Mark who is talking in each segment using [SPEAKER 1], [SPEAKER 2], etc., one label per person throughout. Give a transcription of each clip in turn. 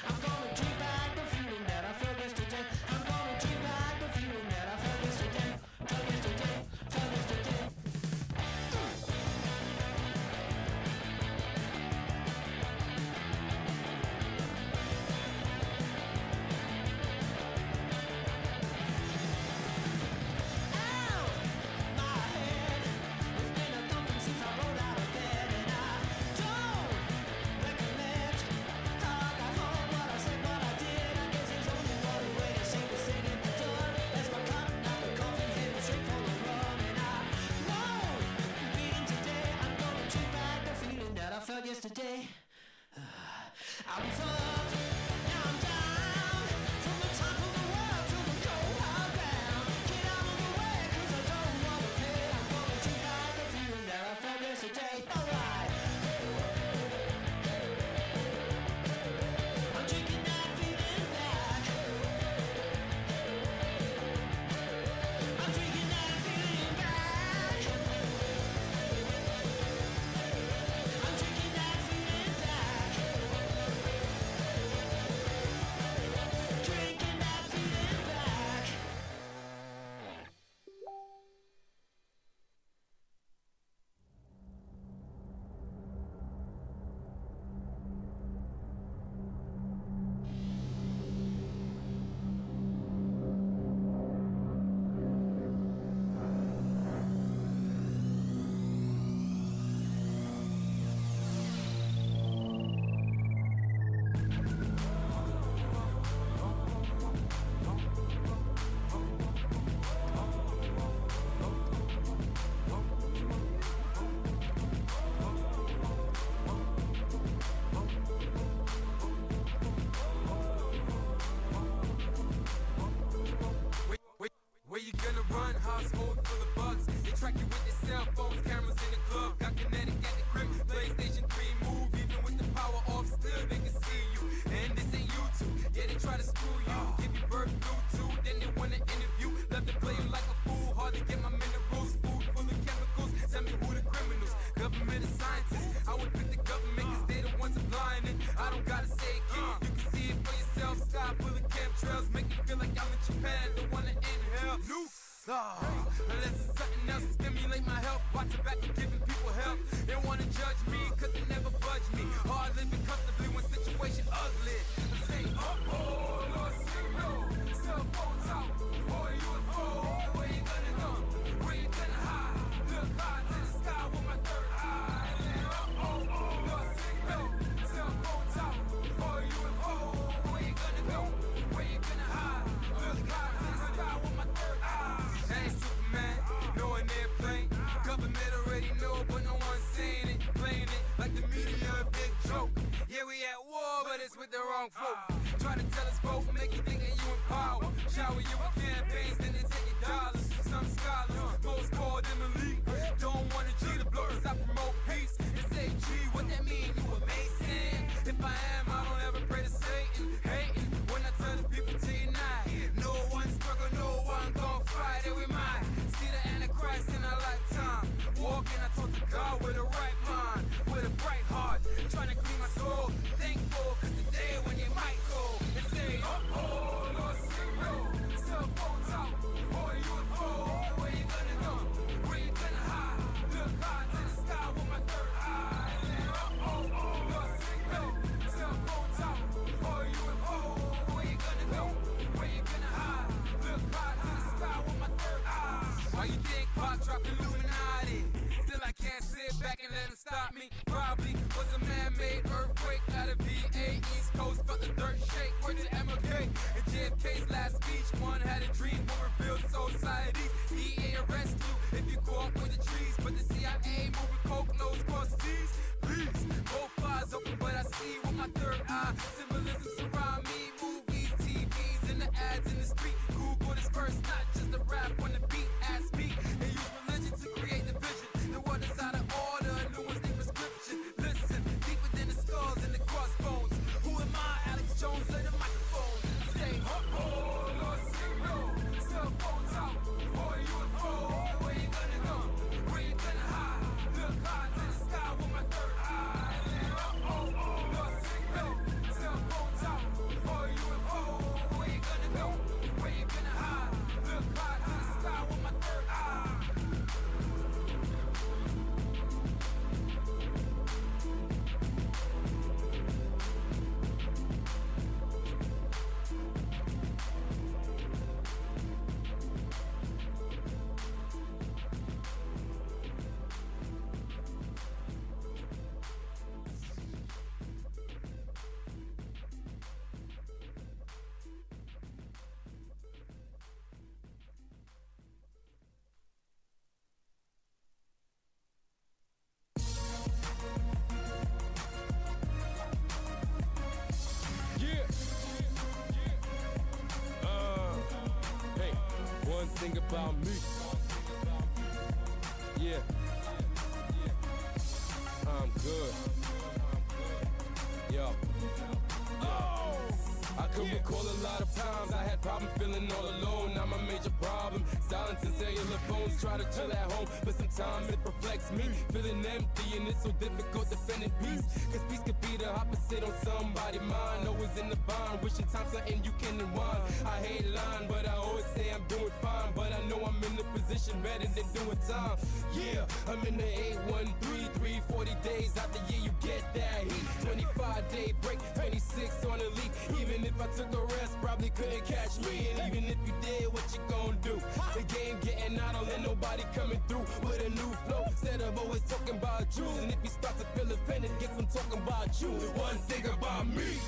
[SPEAKER 1] I'm gonna take back the feeling that I felt yesterday. I'm gonna take back the feeling that I felt yesterday. Felt yesterday, felt yesterday. Yesterday, I was up, now I'm down. From the top of the world to the cold hard ground. Get out of the way, 'cause I don't wanna pay. I'm gonna take back the feeling that I felt yesterday. Alright, I'm taking that feeling back. I'm taking that feeling back. I'm taking that feeling back. Drinking that feeling back.
[SPEAKER 2] Where you gonna run? Household full of bugs. They track you with their cell phones, cameras in the club. Got kinetic at the crib. PlayStation 3 move, even with the power off, still they can see you. And this ain't YouTube. Yeah, they try to screw you. Give you birth flu too, then they wanna interview. Love to play you like a fool. Hard to get my minerals. Food full of chemicals. Tell me who the criminals. Government is scientists. I would pick the government 'cause they the ones applying it. I don't gotta say it, kid. You can see it for yourself. Sky full of chemtrails. Make me feel like I'm in Japan. Don't wanna inhale. Nukes. Unless it's something else to stimulate my health. Watching back and giving people help. They wanna judge me 'cause they never budge me. Hard living comfortably when situation ugly. I'm saying, oh, Lord, say no. Cell phones out. Boy, you a fool. Where you gonna go? Where you gonna hide? Look high to the sky with my third eye. Oh, Lord, say no. Cell phones out. Boy, you a fool. Where you gonna go? Where you gonna hide? Look high to the sky with my third eye. I ain't Superman, no an airplane. Government already know, but no one's saying it. Playing it like the media a big joke. Yeah, we at war, but it's with the wrong folk. Try to tell us vote, make you think that you in power. Shower you with campaigns, then they take your dollars. Some scholars, most call them elite. Don't want a G to blow 'cause I promote peace. They say, G, what that mean? You a Mason? If I am, I don't ever pray to Satan. Hating when I tell the people to unite. No one struggle, no one gon' fight. Every mind, see the Antichrist in our lifetime. Walking, I talk to God with a right mind, with a bright heart, trying to clean my soul. Thankful 'cause today when you might go and say, oh, Lord, say no. Cell phones out, boy, you a fool. Where you gonna go? Where you gonna hide? Look high to the sky with my third eye. Oh, Lord, say no. Cell phones out, boy, you a fool. Where you gonna go? Where you gonna hide? Look high to the sky with my third eye. Why you think pop dropped Illuminati? Still I can't sit back and let him stop me. Probably was a man-made earthquake out of VA. East Coast felt the dirt shake. Word to MLK and JFK's last speech. One had a dream, one revealed societies. DEA arrest you if you go up with the trees. But the CIA moving coke loads cross seas. Please, both eyes open, but I see with my third eye. Symbolism surround me. Movies, TVs, and the ads in the street. Google this verse, not just a rap on the beat. Ask me, they use religion to create the vision. The world is out of order, new one's the prescription. Listen, deep within the skulls and the crossbones. Who am I, Alex Jones, at the microphone? Say, oh, Lord, say no. Cell phones out, boy, you a fool. Where you gonna go? Where you gonna hide? Look high to the sky with my third eye. Oh, Lord, say no. Cell phones thing about me. Yeah. I'm good. Yo. I could recall a lot of times I had problems feeling all alone. Now my major problem, silence and cellular phones. Try to chill at home, but sometimes it perplexes me. Feeling empty and it's so difficult defending peace. Cause peace could be the opposite on somebody's mind. Always in the bind, wishing time something you can rewind. I hate lying, but I always say I'm doing fine. But I know I'm in the position better than doing time. Yeah, I'm in the 813, 340 days out the year you get that heat. 25-day break, 26 on the leap. Even if I took a rest, probably couldn't catch me. And even if you did, what you gon' do? The game getting out, don't let nobody coming through with a new flow. Instead of always talking about you. And if you start to feel offended, guess I'm talking about you. One thing about me,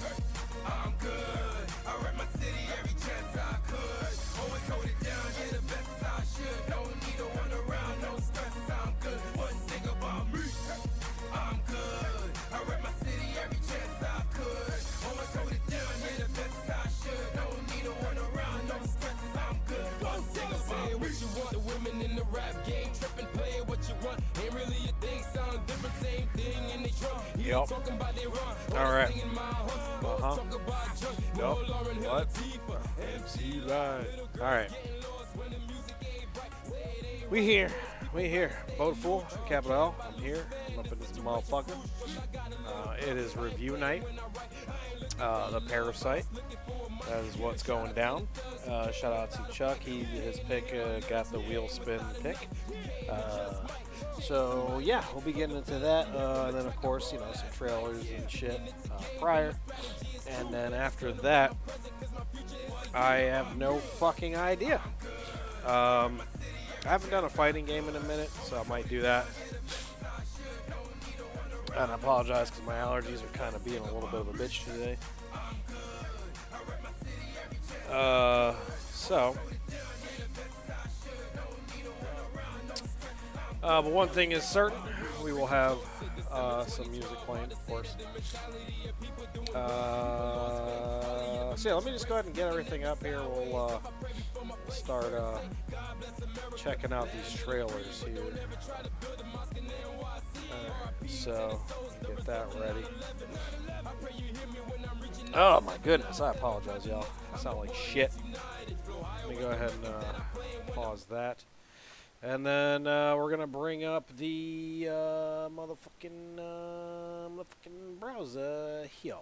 [SPEAKER 2] I'm good. I rep my city every chance I could. Always hold it down, yeah, the best I should. Don't need a one around, no stress, I'm good. One thing about me, I'm good. I rep my city every chance I could. Always hold it down, yeah, the best I should. Don't need a one around, no stress, I'm good. One thing about me, what you want. The women in the rap game tripping, play what you want. Ain't really a thing, sound different, same thing in the trunk.
[SPEAKER 3] Yep.
[SPEAKER 2] Talking about they run.
[SPEAKER 3] All right.
[SPEAKER 2] Talk about junk.
[SPEAKER 3] Yep. What? MC Live. All right. We here. Vote FooL, capital L. I'm here. I'm up in this motherfucker. It is review night. The Parasite. That is what's going down. Shout out to Chuck. His pick got the wheel spin pick. So yeah, we'll be getting into that, and then of course, some trailers and shit prior, and then after that, I have no fucking idea. I haven't done a fighting game in a minute, so I might do that. And I apologize because my allergies are kind of being a little bit of a bitch today. But one thing is certain, we will have some music playing, of course. So yeah, let me just go ahead and get everything up here. We'll start checking out these trailers here. So, get that ready. Oh my goodness, I apologize, y'all. I sound like shit. Let me go ahead and pause that. And then we're going to bring up the motherfucking browser here.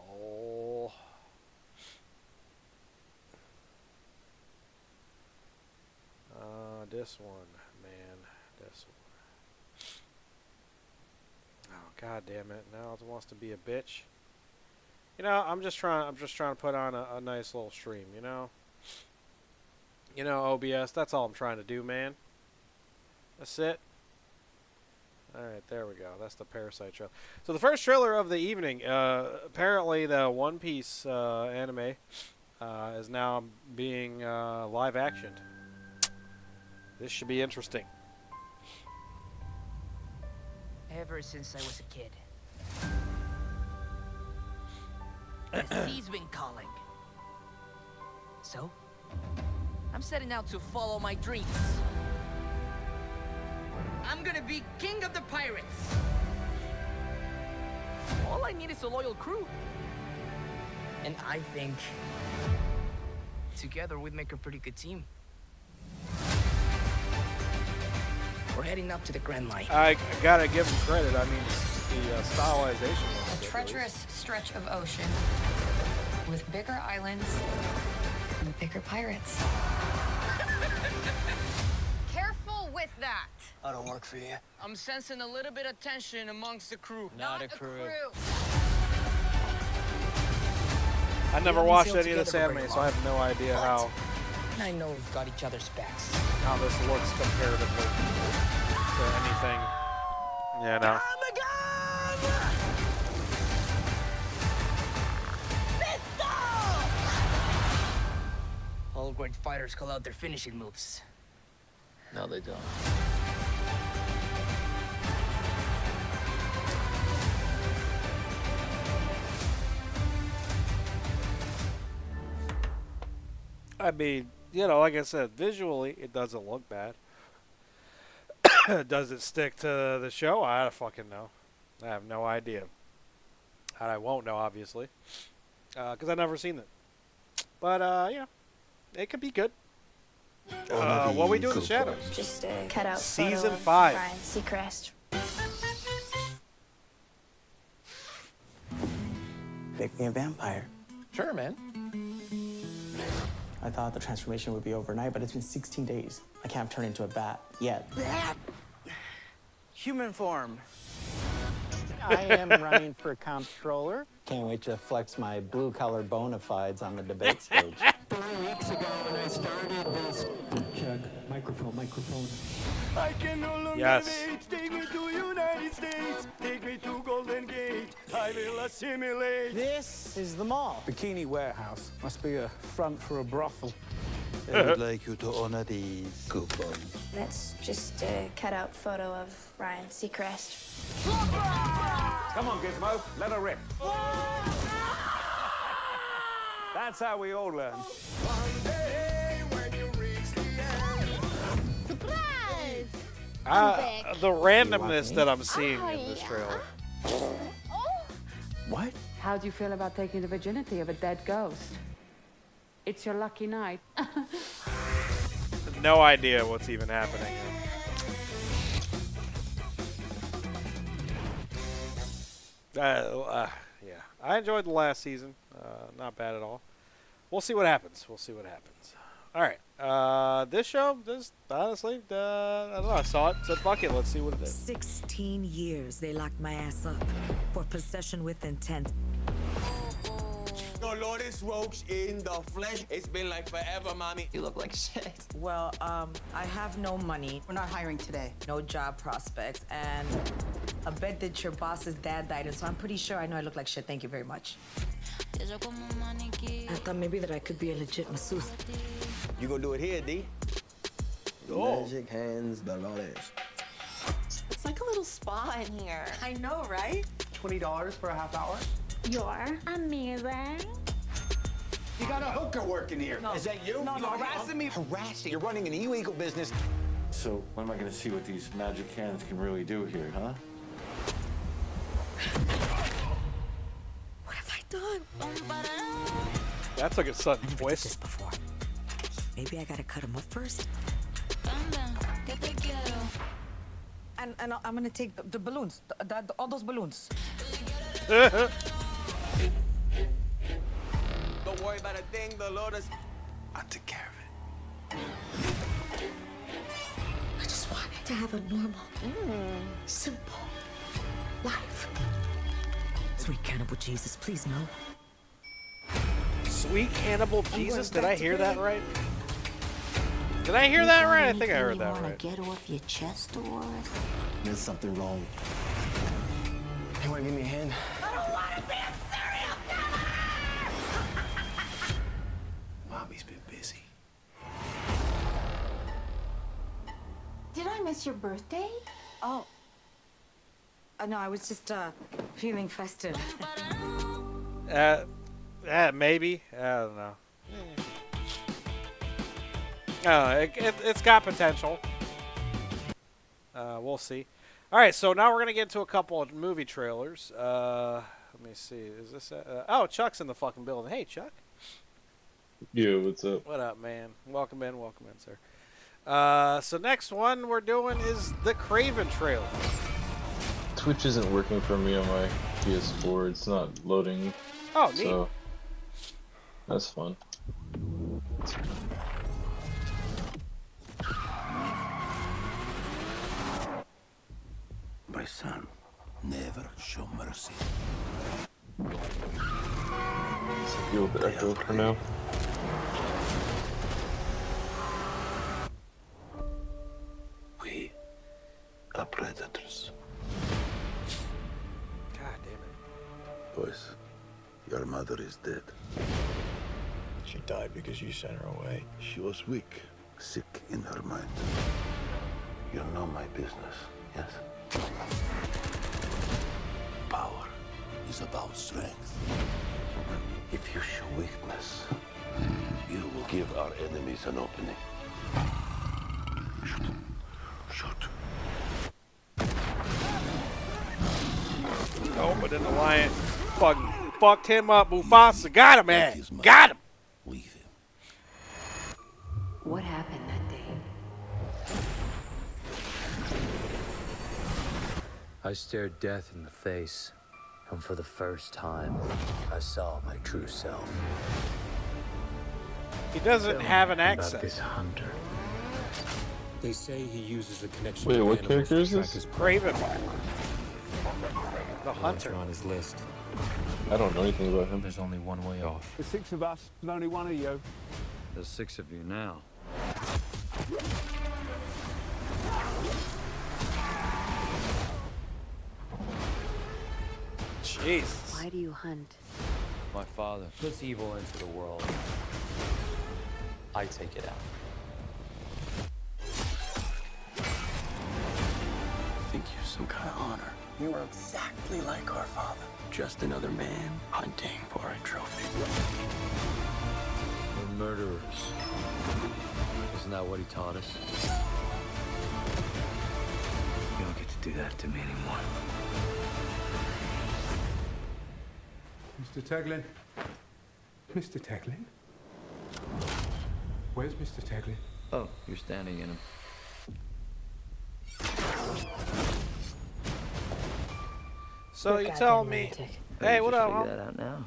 [SPEAKER 3] This one, man. This one. Oh, god damn it. Now it wants to be a bitch. I'm just trying to put on a nice little stream, OBS, that's all I'm trying to do, man. That's it. Alright, there we go. That's the Parasite trailer. So the first trailer of the evening, apparently the One Piece anime is now being live actioned. This should be interesting.
[SPEAKER 4] Ever since I was a kid, the sea's been calling. So, I'm setting out to follow my dreams. I'm gonna be king of the pirates. All I need is a loyal crew. And I think together we'd make a pretty good team. We're heading up to the Grand Line.
[SPEAKER 3] I gotta give him credit. I mean, the stylization.
[SPEAKER 5] A treacherous stretch of ocean with bigger islands and bigger pirates. Careful with that.
[SPEAKER 6] I don't work for you.
[SPEAKER 4] I'm sensing a little bit of tension amongst the crew.
[SPEAKER 6] Not a crew.
[SPEAKER 3] I never watched any of this anime, so I have no idea how
[SPEAKER 4] I know we've got each other's backs.
[SPEAKER 3] how this looks comparatively to anything. Yeah, no.
[SPEAKER 4] All great fighters call out their finishing moves.
[SPEAKER 6] No, they don't.
[SPEAKER 3] I mean, you know, like I said, visually it doesn't look bad. Does it stick to the show? I don't fucking know. I have no idea. And I won't know, obviously, because I've never seen it. But yeah, it could be good. What we do in the shadows?
[SPEAKER 7] Just a cutout
[SPEAKER 3] Season
[SPEAKER 7] photo of
[SPEAKER 3] 5.
[SPEAKER 7] Ryan Seacrest.
[SPEAKER 8] Make me a vampire.
[SPEAKER 9] Sure, man.
[SPEAKER 8] I thought the transformation would be overnight, but it's been 16 days. I can't turn into a bat yet. Human form.
[SPEAKER 9] I am running for comptroller. Can't wait to flex my blue-collar bona fides on the debate stage.
[SPEAKER 1] 3 weeks ago when I started this.
[SPEAKER 8] Check. Microphone.
[SPEAKER 1] I can no longer
[SPEAKER 3] Yes.
[SPEAKER 1] wait. Take me to United States. Take me to Golden Gate. I will assimilate.
[SPEAKER 9] This is the mall.
[SPEAKER 10] Bikini warehouse. Must be a front for a brothel.
[SPEAKER 6] I would like you to honor these coupons.
[SPEAKER 7] That's just a cutout photo of Ryan Seacrest.
[SPEAKER 10] Come on, Gizmo. Let her rip. That's how we all learn.
[SPEAKER 1] One day when you reach the end.
[SPEAKER 11] Surprise!
[SPEAKER 3] The randomness that I'm seeing in this trailer.
[SPEAKER 8] What?
[SPEAKER 12] How do you feel about taking the virginity of a dead ghost? It's your lucky night.
[SPEAKER 3] No idea what's even happening. Yeah, I enjoyed the last season. Not bad at all. We'll see what happens. All right. This show, honestly, I don't know. I saw it, said fuck it, let's see what it is.
[SPEAKER 13] 16 years they locked my ass up for possession with intent.
[SPEAKER 14] Dolores Roach in the flesh. It's been like forever, mommy.
[SPEAKER 6] You look like shit.
[SPEAKER 13] Well, I have no money.
[SPEAKER 15] We're not hiring today.
[SPEAKER 13] No job prospects, and a bet that your boss's dad died, and so I'm pretty sure I know I look like shit. Thank you very much. I thought maybe that I could be a legit masseuse.
[SPEAKER 14] You gonna do it here, D?
[SPEAKER 6] Magic hands, Dolores.
[SPEAKER 15] It's like a little spa in here.
[SPEAKER 13] I know, right?
[SPEAKER 10] $20 for a half hour?
[SPEAKER 11] You're amazing.
[SPEAKER 10] You got a hooker working here.
[SPEAKER 14] Is that you?
[SPEAKER 13] No,
[SPEAKER 14] You
[SPEAKER 13] no,
[SPEAKER 14] harassing me? Harassing? You're running an illegal business.
[SPEAKER 16] So when am I gonna see what these magic hands can really do here, huh?
[SPEAKER 13] What have I done?
[SPEAKER 3] That took a sudden
[SPEAKER 13] I never did
[SPEAKER 3] twist.
[SPEAKER 13] this before. Maybe I gotta cut him up first. And I'm gonna take the balloons, all those balloons.
[SPEAKER 14] Don't worry about a thing, Dolores.
[SPEAKER 6] I'll take care of
[SPEAKER 13] I just wanted to have a normal, simple life. Sweet cannibal Jesus, please no.
[SPEAKER 3] Sweet cannibal Jesus? Did I hear that right? Did I hear that right? I think I heard that right.
[SPEAKER 11] Get off your chest, Doris.
[SPEAKER 6] There's something wrong.
[SPEAKER 14] You wanna give me a hand?
[SPEAKER 11] I don't want to be a serial killer!
[SPEAKER 6] Mommy's been busy.
[SPEAKER 11] Did I miss your birthday?
[SPEAKER 13] Oh. No, I was just feeling festive.
[SPEAKER 3] Maybe. I don't know. It's got potential. We'll see. All right, so now we're going to get into a couple of movie trailers. Let me see. Is this... oh, Chuck's in the fucking building. Hey, Chuck.
[SPEAKER 16] Yo, what's up?
[SPEAKER 3] What up, man? Welcome in, sir. So next one we're doing is the Craven trailer.
[SPEAKER 16] Twitch isn't working for me on my PS4. It's not loading.
[SPEAKER 3] Oh, neat.
[SPEAKER 16] So that's fun.
[SPEAKER 6] My son, never show mercy.
[SPEAKER 16] It's a feel bit echo for now.
[SPEAKER 6] We are predators.
[SPEAKER 3] God damn it.
[SPEAKER 6] Boys, your mother is dead.
[SPEAKER 14] She died because you sent her away.
[SPEAKER 6] She was weak, sick in her mind. You know my business, yes? Power is about strength. If you show weakness, you will Give our enemies an opening. Shoot.
[SPEAKER 3] Oh, but then the lion fucked him up. Mufasa got him, man. Got him.
[SPEAKER 6] Leave him.
[SPEAKER 13] What happened that day?
[SPEAKER 17] I stared death in the face, and for the first time, I saw my true self.
[SPEAKER 3] He doesn't have an
[SPEAKER 17] About
[SPEAKER 3] accent.
[SPEAKER 17] this hunter.
[SPEAKER 18] They say he uses a connection.
[SPEAKER 16] Wait,
[SPEAKER 18] with
[SPEAKER 16] what
[SPEAKER 18] animals
[SPEAKER 16] character
[SPEAKER 18] to
[SPEAKER 16] is
[SPEAKER 18] track
[SPEAKER 16] this?
[SPEAKER 18] his prey.
[SPEAKER 3] Craven. The
[SPEAKER 18] Once
[SPEAKER 3] hunter.
[SPEAKER 18] you're on his list,
[SPEAKER 16] I don't know anything about him.
[SPEAKER 18] there's only one way off.
[SPEAKER 10] There's 6 of us, and only one of you.
[SPEAKER 17] There's 6 of you now.
[SPEAKER 3] Jesus.
[SPEAKER 13] Why do you hunt?
[SPEAKER 17] My father puts evil into the world. I take it out.
[SPEAKER 6] I think you're some kind of honor. You are exactly like our father. Just another man hunting for a trophy.
[SPEAKER 17] We're murderers. Isn't that what he taught us? You don't get to do that to me anymore.
[SPEAKER 10] Mr. Teglin? Mr. Teglin? Where's Mr. Teglin?
[SPEAKER 17] Oh, you're standing in him.
[SPEAKER 3] So you tell me, hey, what up?
[SPEAKER 17] Figure that out now.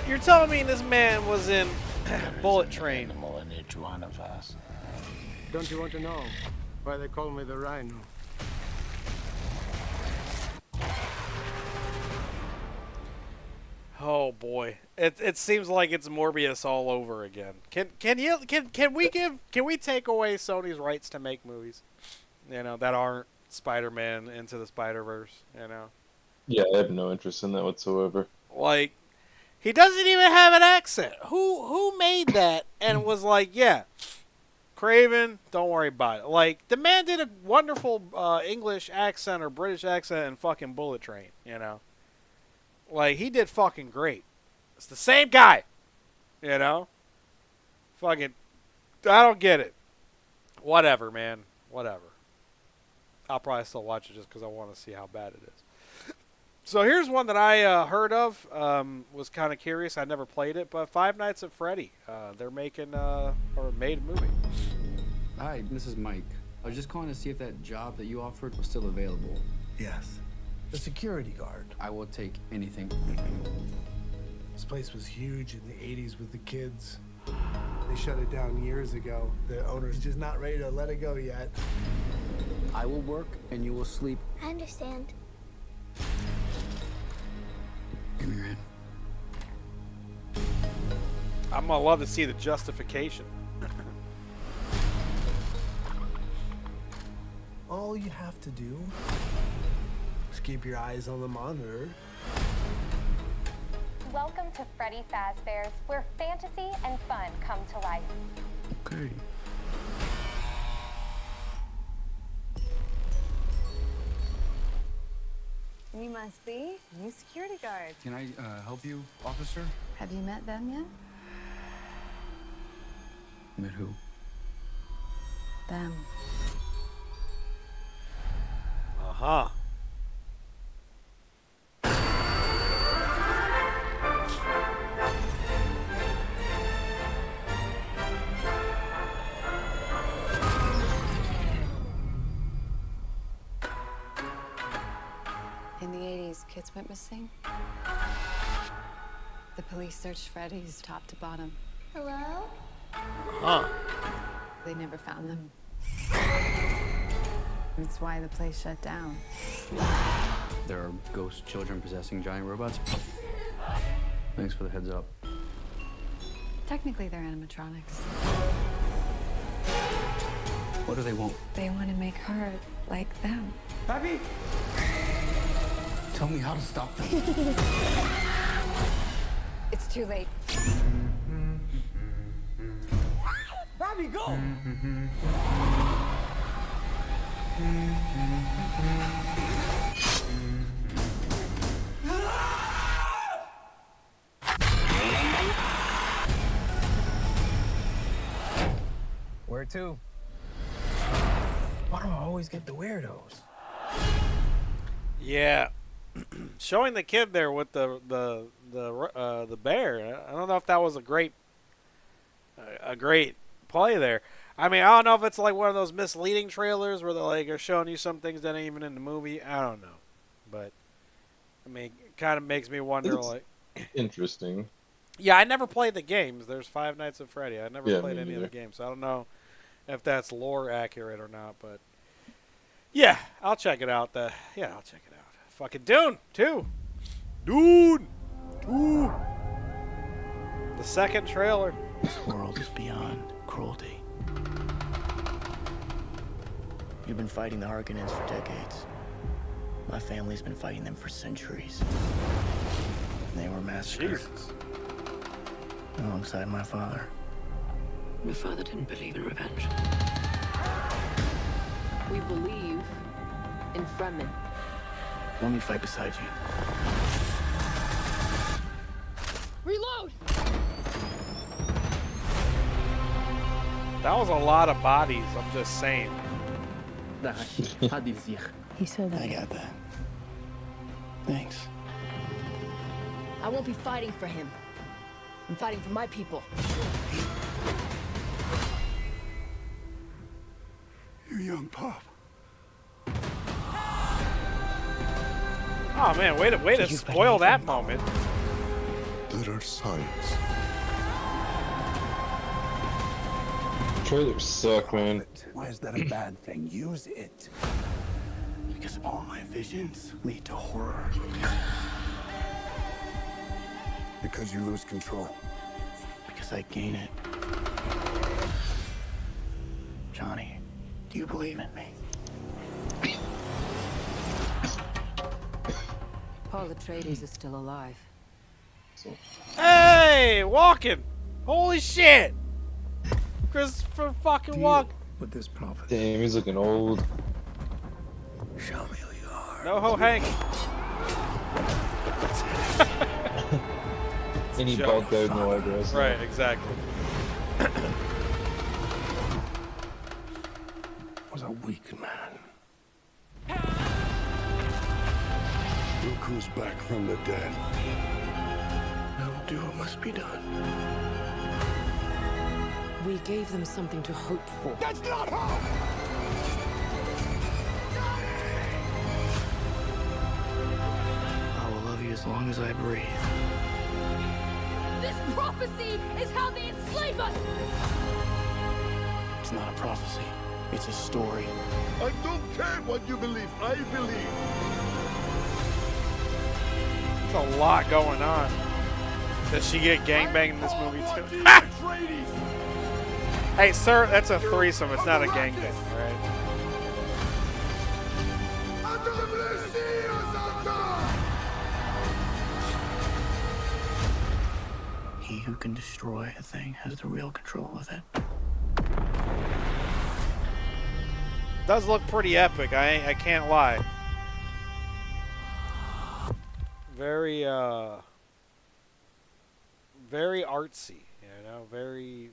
[SPEAKER 3] You're telling me this man was in Bullet Train.
[SPEAKER 6] Animal in each one of us.
[SPEAKER 10] Don't you want to know why they call me the Rhino?
[SPEAKER 3] Oh boy, it seems like it's Morbius all over again. Can we take away Sony's rights to make movies, you know, that aren't Spider-Man Into the Spider-Verse, you know?
[SPEAKER 16] Yeah, I have no interest in that whatsoever.
[SPEAKER 3] Like, he doesn't even have an accent. Who made that and was like, yeah, Craven, don't worry about it. Like, the man did a wonderful English accent or British accent in fucking Bullet Train, you know? Like, he did fucking great. It's the same guy, you know? Fucking, I don't get it. Whatever, man. Whatever. I'll probably still watch it just because I want to see how bad it is. So here's one that I heard of. Was kind of curious. I never played it, but Five Nights at Freddy. They're making or made a movie.
[SPEAKER 19] Hi, this is Mike. I was just calling to see if that job that you offered was still available.
[SPEAKER 20] Yes. The security guard.
[SPEAKER 19] I will take anything.
[SPEAKER 20] This place was huge in the 80s with the kids. They shut it down years ago. The owner's just not ready to let it go yet.
[SPEAKER 19] I will work and you will sleep.
[SPEAKER 7] I understand.
[SPEAKER 19] Give me your hand.
[SPEAKER 3] I'm gonna love to see the justification.
[SPEAKER 20] All you have to do is keep your eyes on the monitor.
[SPEAKER 21] Welcome to Freddy Fazbear's, where fantasy and fun come to life.
[SPEAKER 19] Okay.
[SPEAKER 22] You must be new security guard.
[SPEAKER 19] Can I help you, officer?
[SPEAKER 22] Have you met them yet?
[SPEAKER 19] Met who?
[SPEAKER 22] Them.
[SPEAKER 3] Uh-huh.
[SPEAKER 22] In the 80s, kids went missing. The police searched Freddy's top to bottom.
[SPEAKER 7] Hello?
[SPEAKER 3] Huh.
[SPEAKER 22] They never found them. That's why the place shut down.
[SPEAKER 19] There are ghost children possessing giant robots. Thanks for the heads up.
[SPEAKER 22] Technically, they're animatronics.
[SPEAKER 19] What do they want?
[SPEAKER 22] They want to make her like them.
[SPEAKER 10] Abby?
[SPEAKER 19] Tell me how to stop them.
[SPEAKER 22] It's too late.
[SPEAKER 10] Abby, go!
[SPEAKER 2] Where to? Why do I always get the weirdos?
[SPEAKER 3] Yeah, showing the kid there with the bear. I don't know if that was a great play there. I mean, I don't know if it's like one of those misleading trailers where they're like are showing you some things that ain't even in the movie. I don't know, but I mean, it kind of makes me wonder.
[SPEAKER 16] It's
[SPEAKER 3] like,
[SPEAKER 16] interesting.
[SPEAKER 3] yeah, I never played the games. There's Five Nights at Freddy. I never
[SPEAKER 16] Yeah,
[SPEAKER 3] played
[SPEAKER 16] me
[SPEAKER 3] any of the
[SPEAKER 16] neither.
[SPEAKER 3] games, so I don't know if that's lore accurate or not. But yeah, I'll check it out. I'll check it out. Fucking Dune 2. Dune 2. The second trailer.
[SPEAKER 8] This world is beyond cruelty. You've been fighting the Harkonnens for decades. My family's been fighting them for centuries. They were massacred.
[SPEAKER 3] Jesus.
[SPEAKER 8] Alongside my father.
[SPEAKER 13] Your father didn't believe in revenge. We believe in Fremen.
[SPEAKER 8] Let me fight beside you.
[SPEAKER 13] Reload!
[SPEAKER 3] That was a lot of bodies, I'm just saying.
[SPEAKER 8] He said that. I got that. Thanks.
[SPEAKER 13] I won't be fighting for him. I'm fighting for my people.
[SPEAKER 6] You young pup.
[SPEAKER 3] Oh man, way to spoil that moment.
[SPEAKER 6] There are signs.
[SPEAKER 16] Trailers suck, man.
[SPEAKER 8] Why is that a bad thing? Use it. Because all my visions lead to horror.
[SPEAKER 6] Because you lose control.
[SPEAKER 8] Because I gain it. Johnny, do you believe in me?
[SPEAKER 13] Paul Atreides is still alive.
[SPEAKER 3] Hey, Walken! Holy shit! Christopher fucking Walken.
[SPEAKER 6] With this prophet.
[SPEAKER 16] Damn, he's looking old.
[SPEAKER 6] Show me who you are.
[SPEAKER 3] No ho Hank.
[SPEAKER 16] Any bald guy with no eyebrows.
[SPEAKER 3] Right, exactly.
[SPEAKER 6] Was a weak man. Look who's back from the dead. I will do what must be done.
[SPEAKER 13] We gave them something to hope for.
[SPEAKER 6] That's not hope!
[SPEAKER 8] I will love you as long as I breathe.
[SPEAKER 13] This prophecy is how they enslave us!
[SPEAKER 8] It's not a prophecy. It's a story.
[SPEAKER 6] I don't care what you believe. I believe.
[SPEAKER 3] There's a lot going on. Does she get gangbanged in this movie too? Hey, sir, that's a threesome. It's not a gangbang, right?
[SPEAKER 8] He who can destroy a thing has the real control of it.
[SPEAKER 3] Does look pretty epic. I can't lie. Very very artsy, you know, very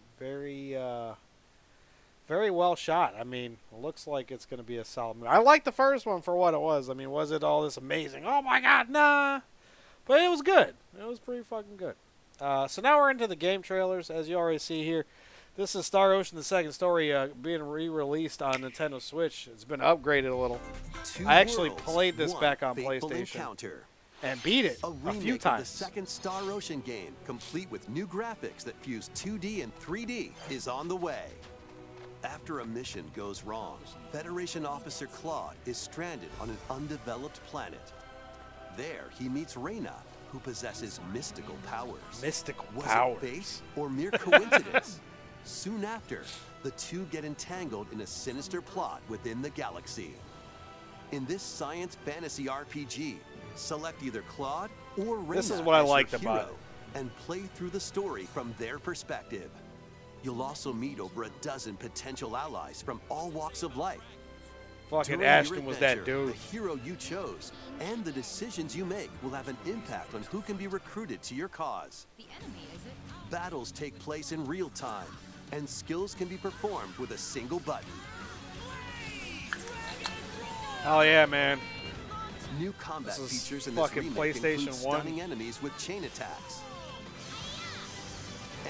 [SPEAKER 3] well shot. I mean, it looks like it's going to be a solid movie. I like the first one for what it was. I mean, was it all this amazing? Oh my god, nah. But it was good. It was pretty fucking good. So now we're into the game trailers, as you already see here. This is Star Ocean: The Second Story being re-released on Nintendo Switch. It's been upgraded a little. I actually played this back on PlayStation and beat it a few times.
[SPEAKER 5] The second Star Ocean game, complete with new graphics that fuse 2D and 3D, is on the way. After a mission goes wrong, Federation Officer Claude is stranded on an undeveloped planet. There, he meets Reyna, who possesses mystical powers.
[SPEAKER 3] Mystical
[SPEAKER 5] Was
[SPEAKER 3] powers.
[SPEAKER 5] it fate or mere coincidence? Soon after, the two get entangled in a sinister plot within the galaxy. In this science fantasy RPG, select either Claude or Reyna
[SPEAKER 3] This is what I
[SPEAKER 5] as your
[SPEAKER 3] liked about
[SPEAKER 5] hero and play through the story from their perspective. You'll also meet over a dozen potential allies from all walks of life.
[SPEAKER 3] Fucking
[SPEAKER 5] During your
[SPEAKER 3] Ashton was that
[SPEAKER 5] adventure,
[SPEAKER 3] dude.
[SPEAKER 5] The hero you chose and the decisions you make will have an impact on who can be recruited to your cause.
[SPEAKER 4] The enemy, is it?
[SPEAKER 5] Battles take place in real time, and skills can be performed with a single button.
[SPEAKER 3] Oh yeah, man.
[SPEAKER 5] New combat
[SPEAKER 3] This is
[SPEAKER 5] features in this
[SPEAKER 3] fucking
[SPEAKER 5] remake
[SPEAKER 3] PlayStation
[SPEAKER 5] include
[SPEAKER 3] 1.
[SPEAKER 5] stunning enemies with chain attacks.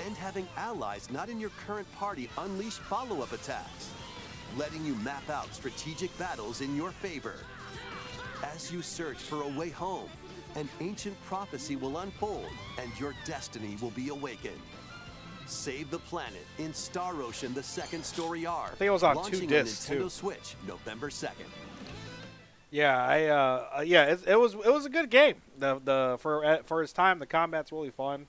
[SPEAKER 5] And having allies not in your current party unleash follow-up attacks, letting you map out strategic battles in your favor. As you search for a way home, an ancient prophecy will unfold and your destiny will be awakened. Save the planet in Star Ocean: The Second Story R.
[SPEAKER 3] I think it was on
[SPEAKER 5] launching
[SPEAKER 3] 2 discs
[SPEAKER 5] on Nintendo
[SPEAKER 3] too.
[SPEAKER 5] Switch, November 2nd.
[SPEAKER 3] Yeah, it was a good game. For its time, the combat's really fun,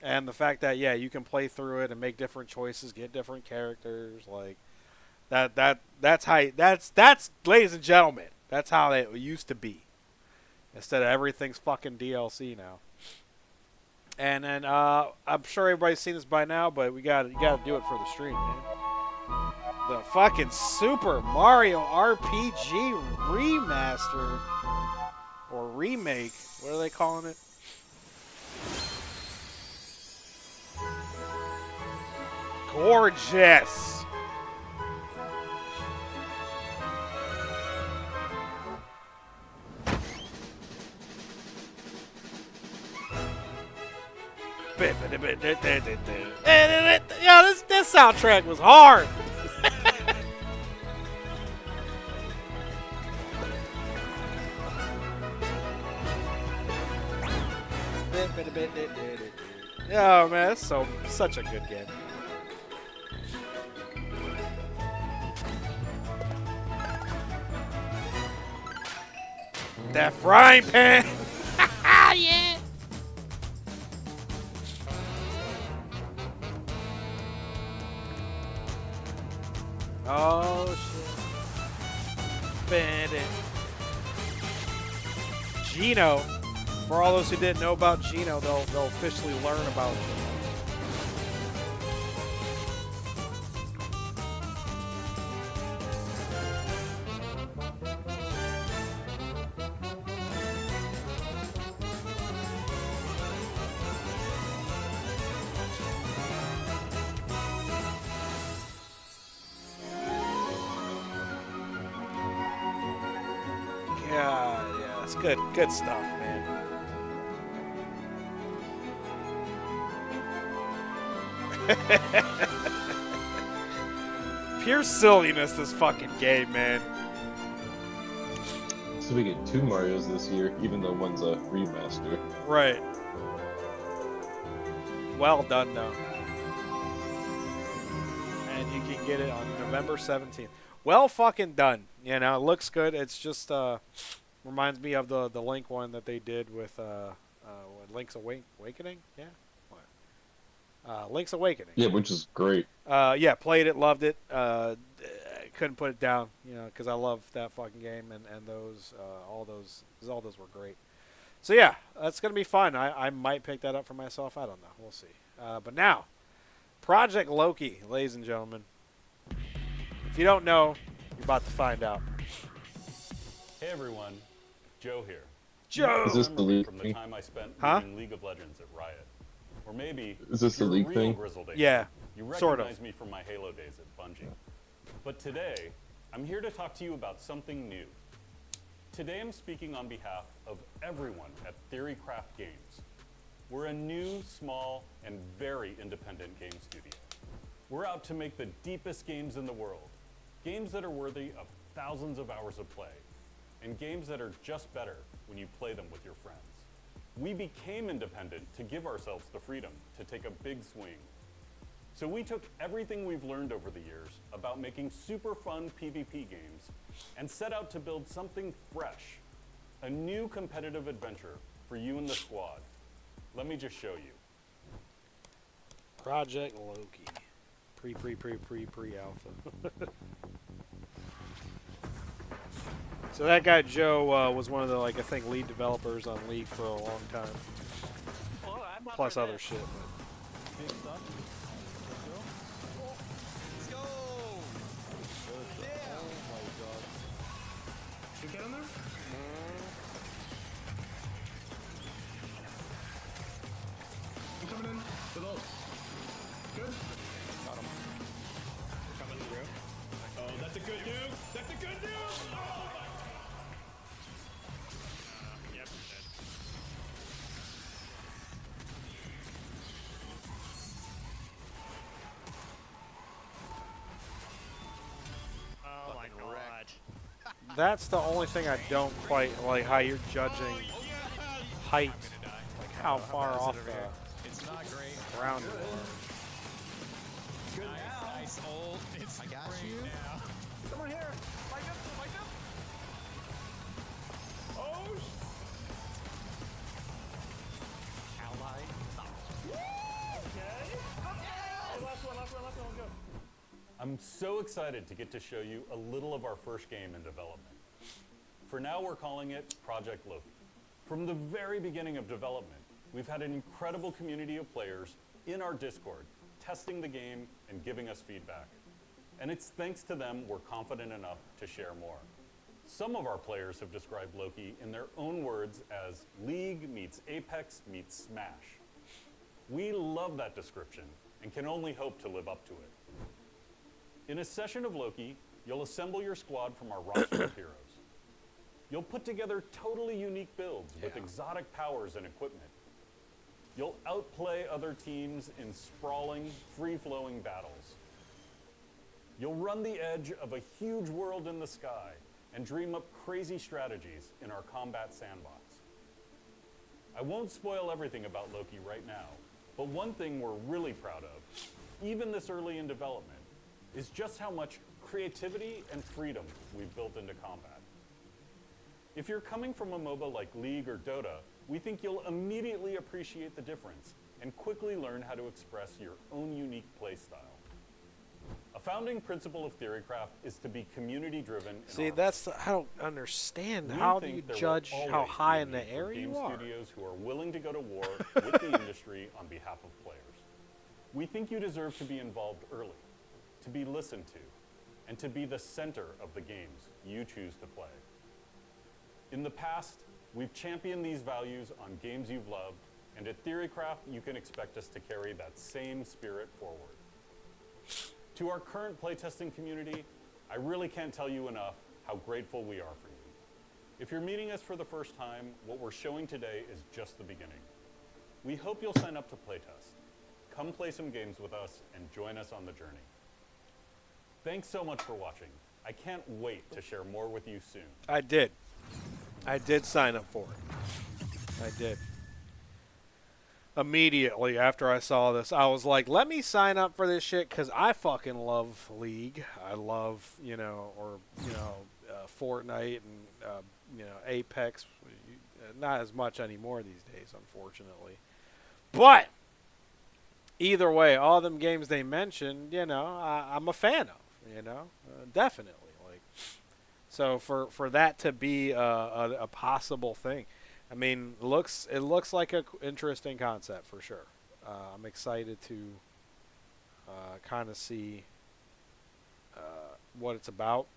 [SPEAKER 3] and the fact that you can play through it and make different choices, get different characters, like that's ladies and gentlemen, that's how it used to be. Instead of everything's fucking DLC now. And then I'm sure everybody's seen this by now, but you gotta do it for the stream, man. The fucking Super Mario RPG remaster or remake. What are they calling it? Gorgeous. Yeah, this soundtrack was hard. Oh man, it's such a good game. That frying pan. Yeah. Oh shit. Gino. For all those who didn't know about Gino, they'll officially learn about him. Yeah, it's good stuff, man. Pure silliness, this fucking game, man.
[SPEAKER 16] So we get 2 Marios this year, even though one's a remaster.
[SPEAKER 3] Right. Well done, though. And you can get it on November 17th. Well fucking done. You know, it looks good. It's just reminds me of the Link one that they did with Link's Awakening. Yeah. What? Link's Awakening.
[SPEAKER 16] Yeah, which is great.
[SPEAKER 3] Yeah, played it, loved it. Couldn't put it down, you know, because I love that fucking game and those all those were great. So yeah, that's gonna be fun. I might pick that up for myself. I don't know. We'll see. But now, Project Loki, ladies and gentlemen. If you don't know, you're about to find out.
[SPEAKER 9] Hey everyone, Joe here.
[SPEAKER 3] Joe!
[SPEAKER 16] Is this the league
[SPEAKER 9] from the
[SPEAKER 16] thing?
[SPEAKER 9] time I spent
[SPEAKER 3] Huh?
[SPEAKER 9] playing League of Legends at Riot. Or maybe
[SPEAKER 16] Is this
[SPEAKER 9] if
[SPEAKER 16] the
[SPEAKER 9] you're a
[SPEAKER 16] league
[SPEAKER 9] real
[SPEAKER 16] thing?
[SPEAKER 9] Grizzled agent,
[SPEAKER 3] Yeah,
[SPEAKER 9] you
[SPEAKER 3] sort
[SPEAKER 9] recognize
[SPEAKER 3] of.
[SPEAKER 9] me from my Halo days at Bungie. But today, I'm here to talk to you about something new. Today I'm speaking on behalf of everyone at Theorycraft Games. We're a new, small, and very independent game studio. We're out to make the deepest games in the world. Games that are worthy of thousands of hours of play. And games that are just better when you play them with your friends. We became independent to give ourselves the freedom to take a big swing. So we took everything we've learned over the years about making super fun PvP games and set out to build something fresh, a new competitive adventure for you and the squad. Let me just show you.
[SPEAKER 3] Project Loki. Pre-alpha. So that guy Joe was one of the, like, I think, lead developers on League for a long time. Plus other shit. But.
[SPEAKER 10] kid on there? I'm coming in with ult. Good.
[SPEAKER 1] Got him. Coming through. Oh, that's a good nuke. That's a good nuke. Oh my. Yep, dead.
[SPEAKER 4] Oh my god.
[SPEAKER 3] That's the only thing I don't quite like, how you're judging height, like how far off the
[SPEAKER 2] It's not great.
[SPEAKER 3] ground you are.
[SPEAKER 2] Good now. Nice ult. It's I got you. Now.
[SPEAKER 10] Someone here. Light up. Light up.
[SPEAKER 1] Oh.
[SPEAKER 2] Ally.
[SPEAKER 1] Okay.
[SPEAKER 10] Last one. Go.
[SPEAKER 9] I'm so excited to get to show you a little of our first game in development. For now, we're calling it Project Loki. From the very beginning of development, we've had an incredible community of players in our Discord, testing the game and giving us feedback. And it's thanks to them we're confident enough to share more. Some of our players have described Loki in their own words as League meets Apex meets Smash. We love that description and can only hope to live up to it. In a session of Loki, you'll assemble your squad from our roster of heroes. You'll put together totally unique builds with exotic powers and equipment. You'll outplay other teams in sprawling, free-flowing battles. You'll run the edge of a huge world in the sky and dream up crazy strategies in our combat sandbox. I won't spoil everything about Loki right now, but one thing we're really proud of, even this early in development, is just how much creativity and freedom we've built into combat. If you're coming from a MOBA like League or Dota, we think you'll immediately appreciate the difference and quickly learn how to express your own unique playstyle. A founding principle of Theorycraft is to be community-driven.
[SPEAKER 3] See, that's I don't understand. How do you judge how high in the air you are?
[SPEAKER 9] Studios who are willing to go to war with the industry on behalf of players. We think you deserve to be involved early, to be listened to, and to be the center of the games you choose to play. In the past, we've championed these values on games you've loved, and at Theorycraft, you can expect us to carry that same spirit forward. To our current playtesting community, I really can't tell you enough how grateful we are for you. If you're meeting us for the first time, what we're showing today is just the beginning. We hope you'll sign up to playtest. Come play some games with us and join us on the journey. Thanks so much for watching. I can't wait to share more with you soon.
[SPEAKER 3] I did sign up for it. I did. Immediately after I saw this, I was like, let me sign up for this shit because I fucking love League. I love, Fortnite and, Apex. Not as much anymore these days, unfortunately. But either way, all them games they mentioned, I'm a fan of, definitely. So for that to be a possible thing, I mean, it looks like an interesting concept for sure. I'm excited to kind of see what it's about.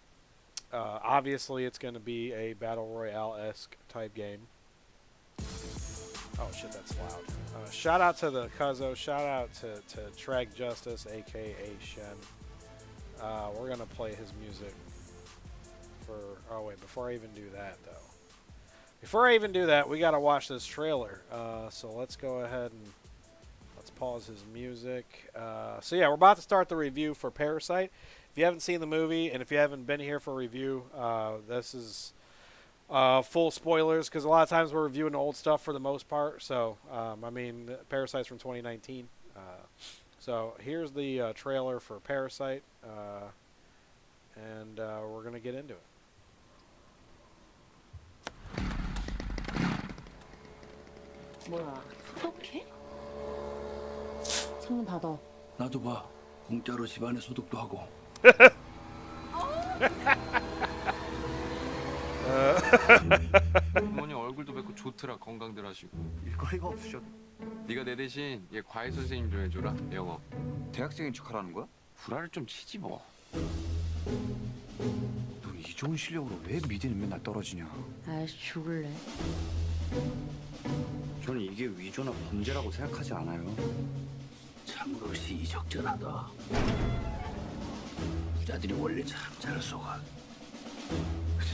[SPEAKER 3] Obviously, it's going to be a Battle Royale-esque type game. Oh shit, that's loud. Shout out to the Cuzzo. Shout out to Treg Justice, aka Shen. We're going to play his music. Oh wait, before I even do that though. Before I even do that, we gotta watch this trailer. So let's go ahead and let's pause his music. So yeah, we're about to start the review for Parasite. If you haven't seen the movie, and if you haven't been here for a review, this is full spoilers, because a lot of times we're reviewing old stuff for the most part. So, I mean, Parasite's from 2019. So here's the trailer for Parasite, and we're going to get into it.
[SPEAKER 13] 뭐야, 소독해? 창문 닫아.
[SPEAKER 6] 나도 봐. 공짜로 집안에 소독도 하고.
[SPEAKER 23] 부모님 얼굴도 뵙고 좋더라. 건강들 하시고. 일거리가 없으셔도. 네가 내 대신 얘 과외 선생님 좀 해줘라. 영어. 대학생인 척하라는 거야? 불화를 좀 치지 뭐. 넌
[SPEAKER 11] 이 좋은 실력으로 왜 미드는 맨날 떨어지냐?
[SPEAKER 13] 아이씨 죽을래.
[SPEAKER 8] 저는 이게 위조나 범죄라고 생각하지 않아요. 참으로 시의적절하다. 부자들이 원래 참 잘 속아.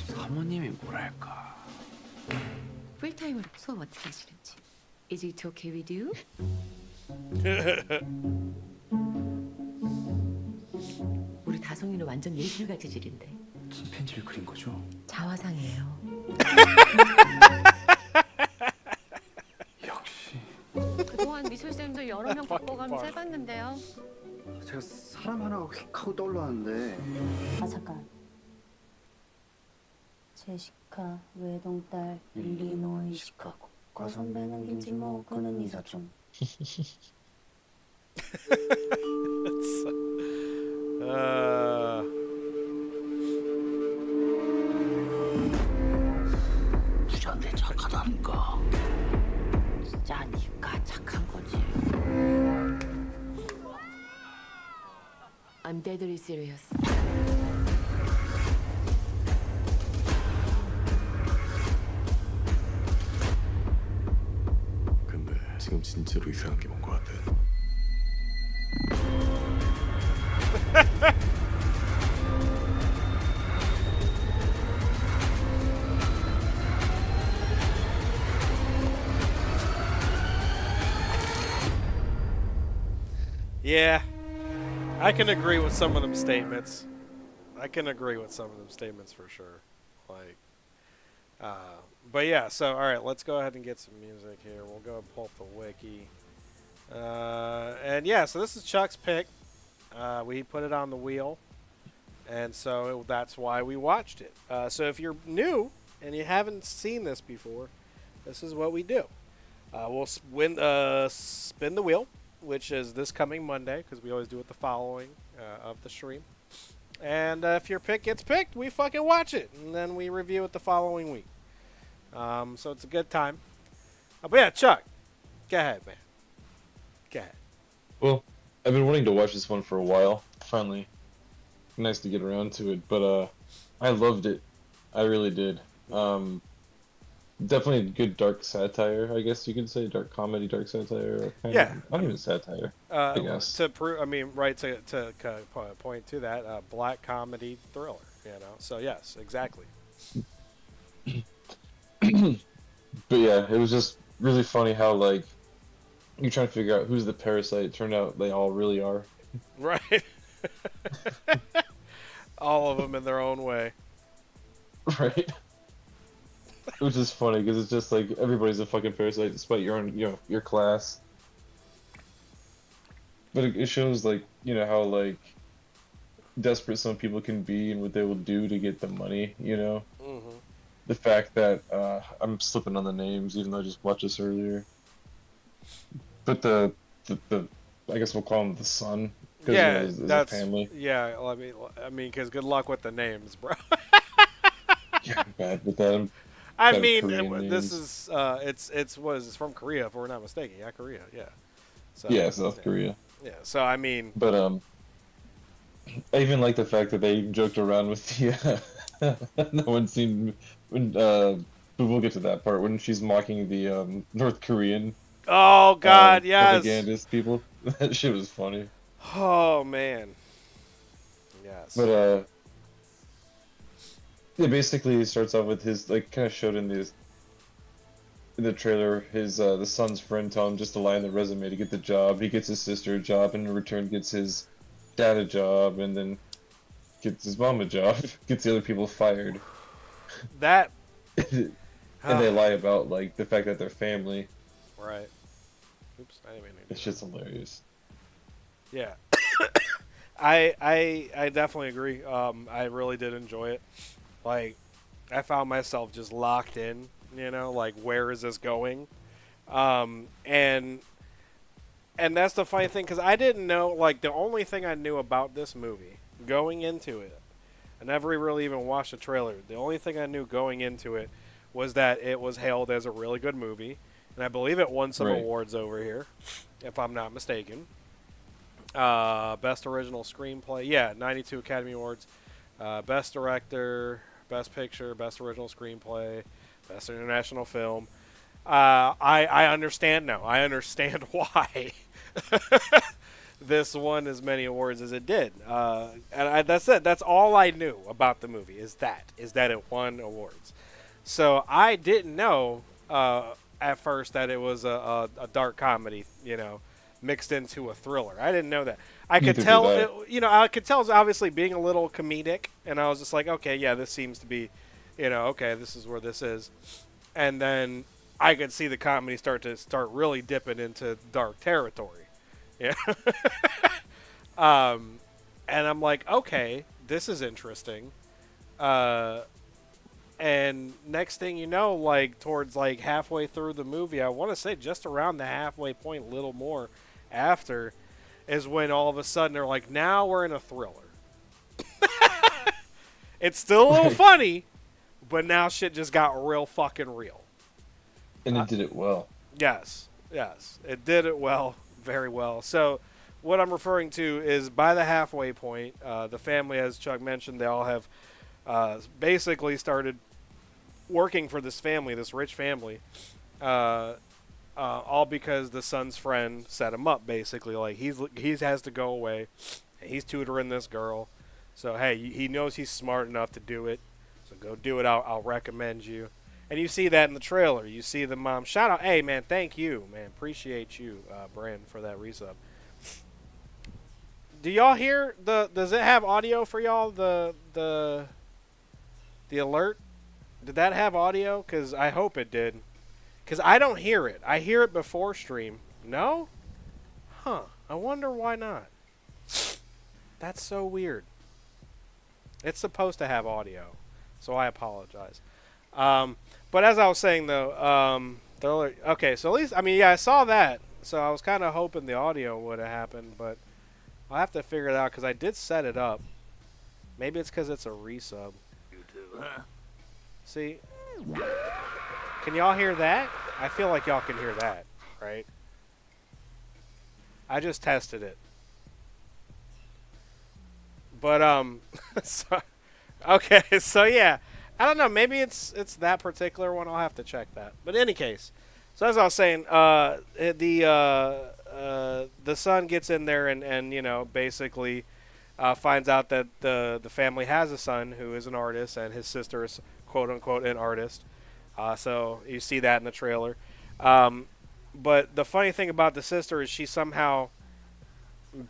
[SPEAKER 8] 사모님이 뭐랄까.
[SPEAKER 13] 풀타임으로 수업 어떻게 하시는지. Is it okay with you? 우리 다송이는 완전 예술가 재질인데.
[SPEAKER 11] 침팬지를 그린 거죠?
[SPEAKER 13] 자화상이에요.
[SPEAKER 22] 그동안 미술쌤도 여러 명 바꿔가면서 해봤는데요.
[SPEAKER 8] 제가 사람 하나가 휙 하고 떠올랐는데.
[SPEAKER 12] 아 잠깐. 제시카 외동딸 일리노이 시카고 과선배는 김치모 그는 이사촌.
[SPEAKER 8] 부자인데 착하다니까. 진짜 니가 착한 거지.
[SPEAKER 13] I'm deadly serious.
[SPEAKER 18] 근데 지금 진짜로 이상한 게 뭔 것 같아.
[SPEAKER 3] Yeah, I can agree with some of them statements. I can agree with some of them statements for sure. Like, but yeah. So all right, let's go ahead and get some music here. We'll go and pull up the wiki. And yeah, so this is Chuck's pick. We put it on the wheel, and so that's why we watched it. So if you're new and you haven't seen this before, this is what we do. We'll spin the wheel, which is this coming Monday, because we always do it the following of the stream. And if your pick gets picked, we fucking watch it, and then we review it the following week. So it's a good time. But yeah, Chuck, go ahead, man. Go ahead.
[SPEAKER 16] Well, I've been wanting to watch this one for a while. Finally, nice to get around to it. But I loved it. I really did. Definitely a good dark satire, I guess you could say. Dark comedy, dark satire.
[SPEAKER 3] Yeah.
[SPEAKER 16] Not even satire, I guess.
[SPEAKER 3] To point to that, black comedy thriller, you know. So yes, exactly.
[SPEAKER 16] But yeah, it was just really funny how, like, you're trying to figure out who's the parasite. It turned out they all really are.
[SPEAKER 3] Right. All of them in their own way.
[SPEAKER 16] Right. Which is funny because it's just like everybody's a fucking parasite despite your own, your class. But it shows, like, how, like, desperate some people can be and what they will do to get the money,
[SPEAKER 3] Mm-hmm.
[SPEAKER 16] The fact that I'm slipping on the names even though I just watched this earlier. But the I guess we'll call him the son.
[SPEAKER 3] Yeah,
[SPEAKER 16] that's family.
[SPEAKER 3] Yeah, I mean, because good luck with the names, bro.
[SPEAKER 16] Yeah, I'm bad with that.
[SPEAKER 3] I mean, this is it's what is this, from Korea, if we're not mistaken? Yeah, Korea. Yeah. So,
[SPEAKER 16] yeah, South Korea.
[SPEAKER 3] Yeah. So I mean.
[SPEAKER 16] But I even like the fact that they joked around with the. No one's seen when. But we'll get to that part when she's mocking the North Korean.
[SPEAKER 3] Oh God, yes.
[SPEAKER 16] Propagandist people. That shit was funny.
[SPEAKER 3] Oh man. Yes.
[SPEAKER 16] But yeah, basically it starts off with his, like, kind of showed in the trailer, his the son's friend telling him just to lie in the resume to get the job. He gets his sister a job, and in return gets his dad a job, and then gets his mom a job. Gets the other people fired.
[SPEAKER 3] That.
[SPEAKER 16] And they lie about, like, the fact that they're family.
[SPEAKER 3] Right. Oops, I didn't mean to do
[SPEAKER 16] It's just hilarious.
[SPEAKER 3] Yeah. I definitely agree. I really did enjoy it. Like, I found myself just locked in, like, where is this going? And that's the funny thing, because I didn't know, like, the only thing I knew about this movie going into it, I never really even watched the trailer. The only thing I knew going into it was that it was hailed as a really good movie. And I believe it won some awards over here, if I'm not mistaken. Best Original Screenplay. Yeah, 92 Academy Awards. Best Director, Best Picture, Best Original Screenplay, Best International Film. I understand now. I understand why this won as many awards as it did. That's it. That's all I knew about the movie is that it won awards. So I didn't know at first that it was a dark comedy, mixed into a thriller. I didn't know that. I could tell, I could tell it was obviously being a little comedic, and I was just like, okay, yeah, this seems to be, okay, this is where this is. And then I could see the comedy start really dipping into dark territory. Yeah. And I'm like, okay, this is interesting. And next thing you know, like towards like halfway through the movie, I want to say just around the halfway point, a little more after, is when all of a sudden they're like, now we're in a thriller. It's still a little funny, but now shit just got real fucking real.
[SPEAKER 16] And it did it well.
[SPEAKER 3] Yes. It did it well, very well. So what I'm referring to is by the halfway point, the family, as Chuck mentioned, they all have basically started working for this family, this rich family, all because the son's friend set him up, basically. Like, he has to go away, and he's tutoring this girl. So, hey, he knows he's smart enough to do it, so go do it. I'll recommend you. And you see that in the trailer. You see the mom shout out, hey, man, thank you, man. Appreciate you, Brand, for that resub. Do y'all hear does it have audio for y'all, the alert? Did that have audio? Because I hope it did. Because I don't hear it. I hear it before stream. No? Huh. I wonder why not. That's so weird. It's supposed to have audio, so I apologize. But as I was saying, though, okay, so at least, I mean, yeah, I saw that, so I was kind of hoping the audio would have happened, but I'll have to figure it out, because I did set it up. Maybe it's because it's a resub.
[SPEAKER 14] You too, huh?
[SPEAKER 3] See? Can y'all hear that? I feel like y'all can hear that, right? I just tested it. But, okay, so yeah. I don't know, maybe it's that particular one. I'll have to check that. But in any case, so as I was saying, the son gets in there and basically finds out that the family has a son who is an artist, and his sister is quote-unquote an artist. So you see that in the trailer. But the funny thing about the sister is she somehow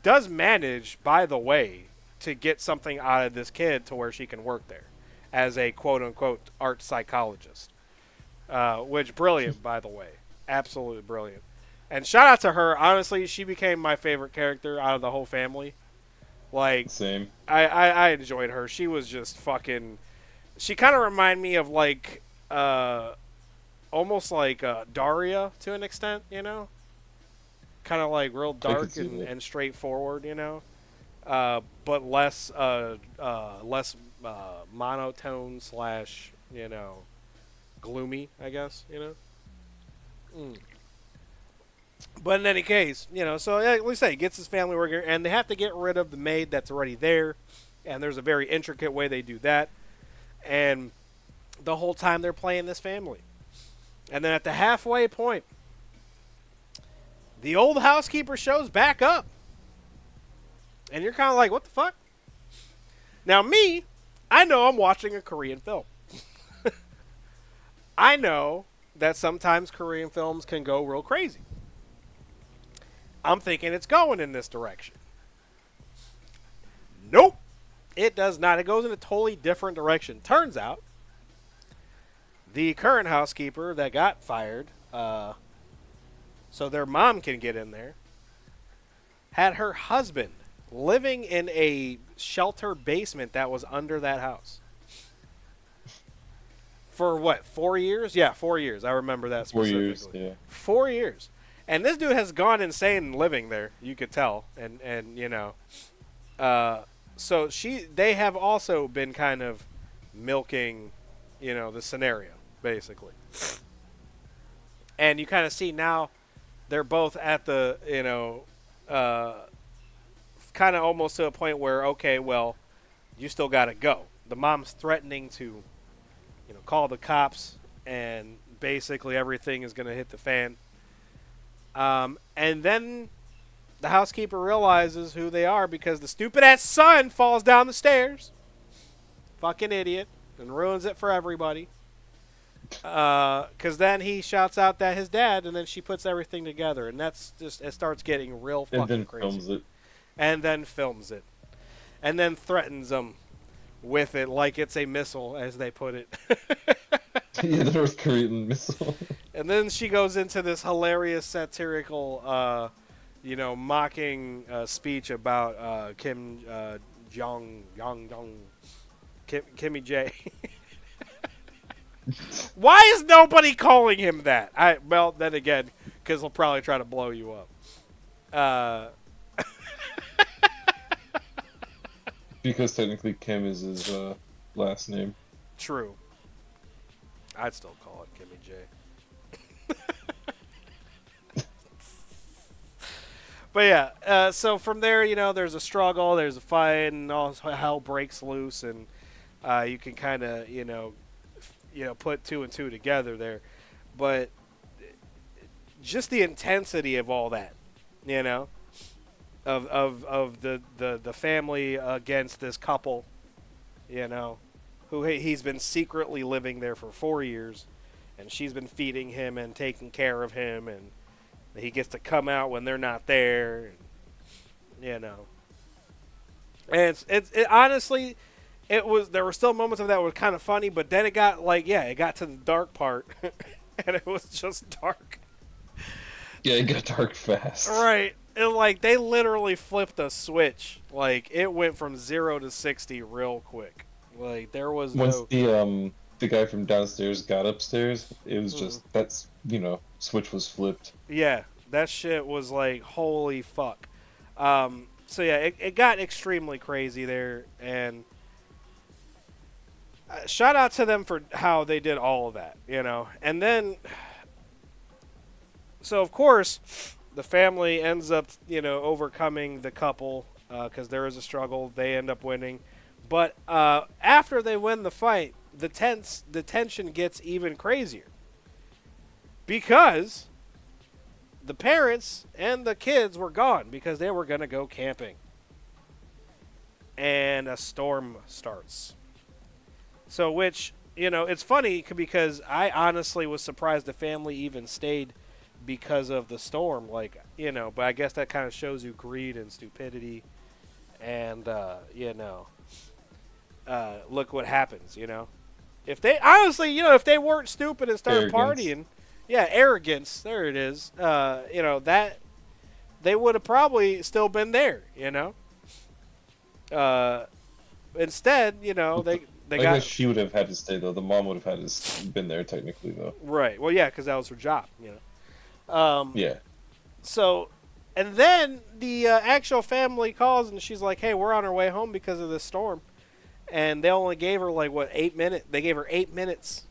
[SPEAKER 3] does manage, by the way, to get something out of this kid to where she can work there as a quote-unquote art psychologist. Which, brilliant, by the way. Absolutely brilliant. And shout out to her. Honestly, she became my favorite character out of the whole family. Like,
[SPEAKER 16] same.
[SPEAKER 3] I enjoyed her. She was just fucking... She kind of reminded me of, like, almost like Daria to an extent, Kind of like real dark and straightforward, but less monotone / gloomy, I guess, But in any case, so like we say, gets his family working, and they have to get rid of the maid that's already there, and there's a very intricate way they do that, and the whole time they're playing this family. And then at the halfway point, the old housekeeper shows back up. And you're kind of like, what the fuck? Now me, I know I'm watching a Korean film. I know that sometimes Korean films can go real crazy. I'm thinking it's going in this direction. Nope. It does not. It goes in a totally different direction. Turns out, the current housekeeper that got fired, so their mom can get in there, had her husband living in a shelter basement that was under that house. For what, 4 years? Yeah, 4 years. I remember that specifically.
[SPEAKER 16] 4 years, yeah.
[SPEAKER 3] 4 years. And this dude has gone insane living there, you could tell. And so they have also been kind of milking, the scenario, basically. And you kind of see now they're both at the, kind of almost to a point where, okay, well, you still got to go. The mom's threatening to, call the cops, and basically everything is going to hit the fan. And then the housekeeper realizes who they are because the stupid-ass son falls down the stairs. Fucking idiot. And ruins it for everybody. Because then he shouts out that his dad, and then she puts everything together. And that's just, it starts getting real fucking crazy.
[SPEAKER 16] And then films it.
[SPEAKER 3] And then films it. And then threatens them with it like it's a missile, as they put it.
[SPEAKER 16] Yeah, the North Korean missile.
[SPEAKER 3] And then she goes into this hilarious satirical, mocking speech about Kim Kimmy J. Why is nobody calling him that? Well, then again, because he'll probably try to blow you up.
[SPEAKER 16] Because technically Kim is his last name.
[SPEAKER 3] True. I'd still call it Kimmy J. But yeah, so from there, there's a struggle, there's a fight, and all hell breaks loose, and you can kind of, put two and two together there. But just the intensity of all that, of the family against this couple, who he's been secretly living there for 4 years, and she's been feeding him and taking care of him, and he gets to come out when they're not there, and it honestly, there were still moments of that were kind of funny, but then it got it got to the dark part, and it was just dark.
[SPEAKER 16] Yeah, it got dark fast.
[SPEAKER 3] Right. And they literally flipped a switch. It went from 0 to 60 real quick. There was
[SPEAKER 16] once the guy from downstairs got upstairs, it was just switch was flipped.
[SPEAKER 3] Yeah, that shit was holy fuck. So yeah, it got extremely crazy there, and shout out to them for how they did all of that, And then, so of course, the family ends up, overcoming the couple because there is a struggle. They end up winning. But after they win the fight, the tension gets even crazier. Because the parents and the kids were gone because they were going to go camping. And a storm starts. So which, it's funny because I honestly was surprised the family even stayed because of the storm. But I guess that kind of shows you greed and stupidity. And, look what happens, If they, honestly, if they weren't stupid and started partying, arrogance, there it is, that, they would have probably still been there, Instead, they
[SPEAKER 16] I guess she would have had to stay, though. The mom would have had to been there, technically, though.
[SPEAKER 3] Right. Well, yeah, because that was her job,
[SPEAKER 16] Yeah.
[SPEAKER 3] So, and then the actual family calls, and she's like, hey, we're on our way home because of this storm. And they only gave her, 8 minutes? They gave her 8 minutes.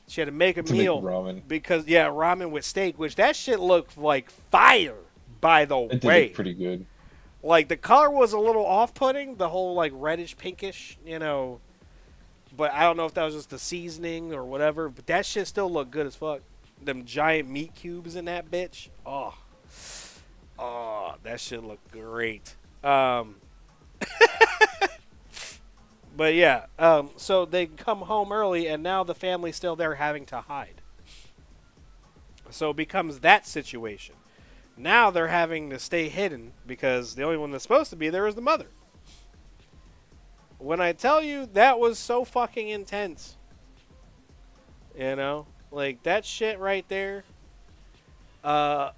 [SPEAKER 3] She had to make a meal.
[SPEAKER 16] Make ramen.
[SPEAKER 3] Because, ramen with steak, which that shit looked like fire, by the way.
[SPEAKER 16] It did look pretty good.
[SPEAKER 3] The color was a little off-putting, the whole, reddish, pinkish, But I don't know if that was just the seasoning or whatever. But that shit still looked good as fuck. Them giant meat cubes in that bitch. Oh, that shit looked great. But yeah, so they come home early, and now the family's still there having to hide. So it becomes that situation. Now they're having to stay hidden because the only one that's supposed to be there is the mother. When I tell you that was so fucking intense, that shit right there. And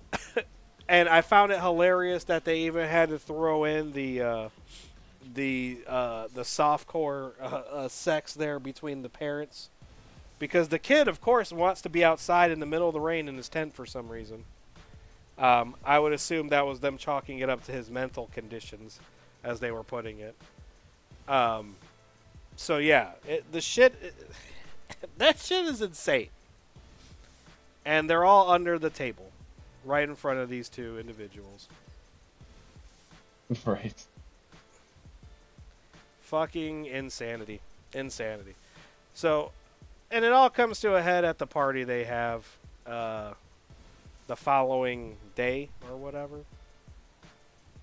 [SPEAKER 3] I found it hilarious that they even had to throw in the softcore sex there between the parents, because the kid, of course, wants to be outside in the middle of the rain in his tent for some reason. I would assume that was them chalking it up to his mental conditions, as they were putting it. So yeah, that shit is insane. And they're all under the table, right in front of these two individuals.
[SPEAKER 16] Right.
[SPEAKER 3] Fucking insanity. Insanity. So, and it all comes to a head at the party they have the following day or whatever.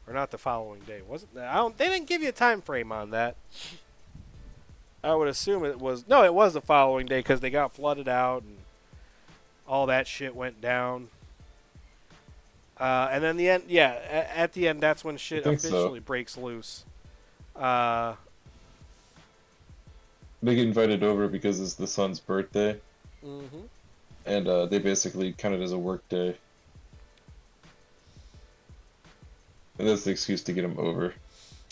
[SPEAKER 3] Or not the following day. Wasn't that? They didn't give you a time frame on that. I would assume it was. No, it was the following day because they got flooded out and all that shit went down. And then the end, yeah, at the end, that's when shit officially breaks loose.
[SPEAKER 16] They get invited over because it's the son's birthday.
[SPEAKER 3] Mm-hmm.
[SPEAKER 16] And they basically count it as a work day. And that's the excuse to get him over.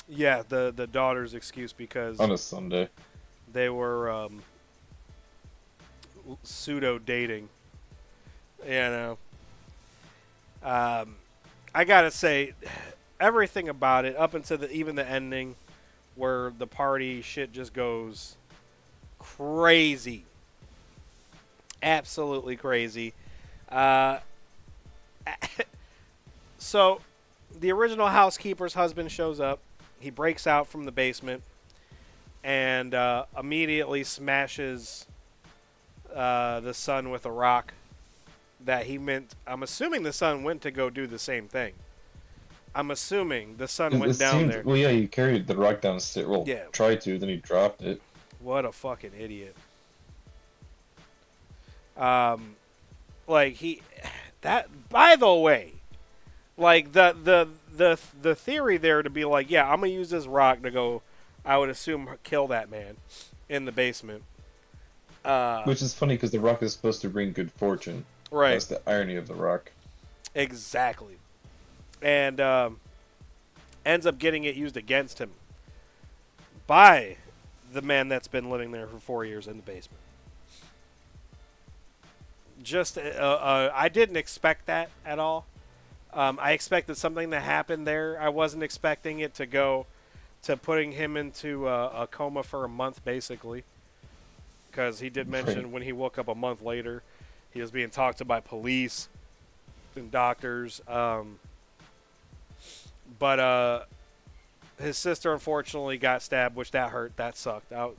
[SPEAKER 3] Yeah, the daughter's excuse because
[SPEAKER 16] on a Sunday.
[SPEAKER 3] They were pseudo dating. You know. I gotta say, everything about it, up until even the ending, where the party shit just goes crazy. Absolutely crazy. So, the original housekeeper's husband shows up. He breaks out from the basement and immediately smashes the son with a rock that he meant. I'm assuming the son went to go do the same thing. I'm assuming the son went down there.
[SPEAKER 16] Well, yeah, he carried the rock downstairs. Well,
[SPEAKER 3] yeah.
[SPEAKER 16] Tried to, then he dropped it.
[SPEAKER 3] What a fucking idiot. Like that. By the way, like the theory there to be like, yeah, I'm gonna use this rock to go. I would assume kill that man in the basement.
[SPEAKER 16] Which is funny because the rock is supposed to bring good fortune.
[SPEAKER 3] Right.
[SPEAKER 16] That's the irony of the rock.
[SPEAKER 3] Exactly. And ends up getting it used against him by the man that's been living there for 4 years in the basement. Just, I didn't expect that at all. I expected something to happen there. I wasn't expecting it to go to putting him into a coma for a month, basically. Because he did mention when he woke up a month later, he was being talked to by police and doctors. But his sister, unfortunately, got stabbed, which that hurt. That sucked. That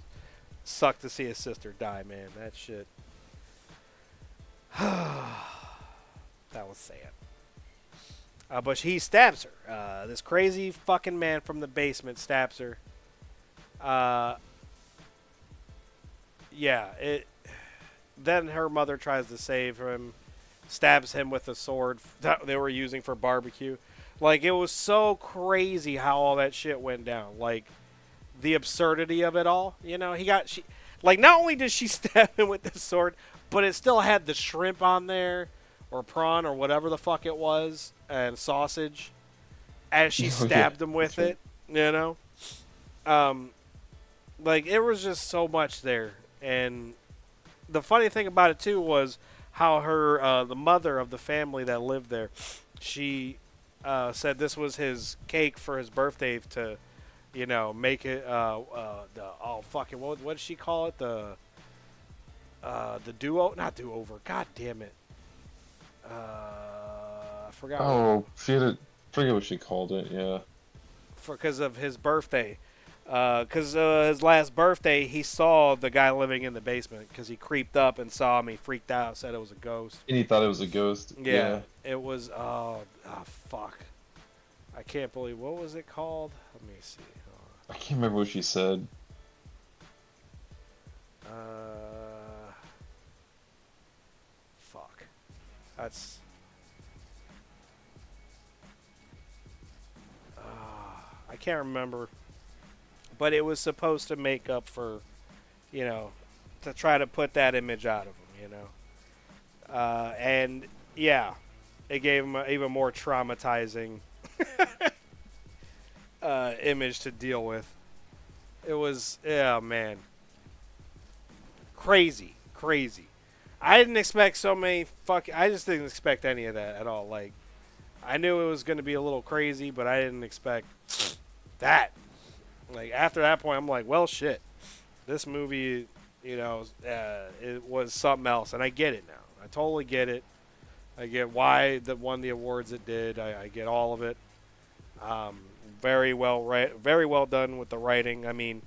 [SPEAKER 3] sucked to see his sister die, man. That shit. That was sad. But he stabs her. This crazy fucking man from the basement stabs her. Yeah, then her mother tries to save him, stabs him with a sword that they were using for barbecue. Like, it was so crazy how all that shit went down. Like, the absurdity of it all. You know, like, not only did she stab him with the sword, but it still had the shrimp on there, or prawn, or whatever the fuck it was, and sausage, as she stabbed him with it, you know? Like, it was just so much there. And the funny thing about it, too, was how her, the mother of the family that lived there, she said this was his cake for his birthday to, you know, make it, what did she call it? The not do-over, god damn it. I forgot.
[SPEAKER 16] Oh, forget what she called it, yeah.
[SPEAKER 3] Because of his birthday. Because his last birthday, he saw the guy living in the basement because he creeped up and saw him. He freaked out, said it was a ghost.
[SPEAKER 16] And he thought it was a ghost.
[SPEAKER 3] Yeah. It was, fuck. I can't believe, what was it called? Let me see.
[SPEAKER 16] I can't remember what she said.
[SPEAKER 3] Fuck. That's... I can't remember. But it was supposed to make up for, you know, to try to put that image out of him, you know. And, yeah, it gave him an even more traumatizing image to deal with. It was, yeah, man. Crazy. I didn't expect so many I just didn't expect any of that at all. Like, I knew it was going to be a little crazy, but I didn't expect that. Like, after that point, I'm like, well, shit. This movie, you know, it was something else, and I get it now. I totally get it. I get why it won the awards it did. I get all of it. very well done with the writing. I mean,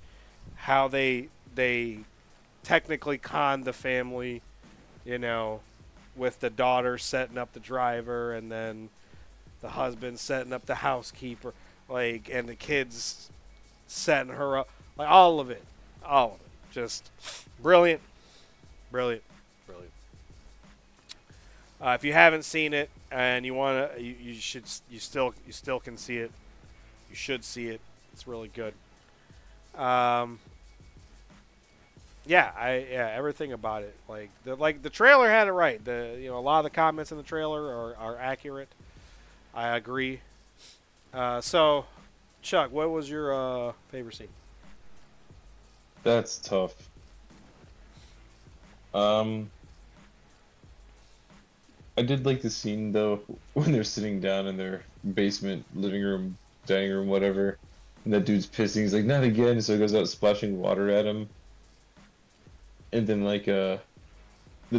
[SPEAKER 3] how they technically conned the family, you know, with the daughter setting up the driver and then the husband setting up the housekeeper, like, and the kids setting her up, like all of it, just brilliant. If you haven't seen it and you want to, you still can see it. You should see it. It's really good. Everything about it, like the trailer had it right. A lot of the comments in the trailer are accurate. I agree. So, Chuck, what was your favorite scene?
[SPEAKER 16] That's tough. I did like the scene though when they're sitting down in their basement, living room, dining room, whatever, and that dude's pissing. He's like, "Not again!" So he goes out splashing water at him, and then the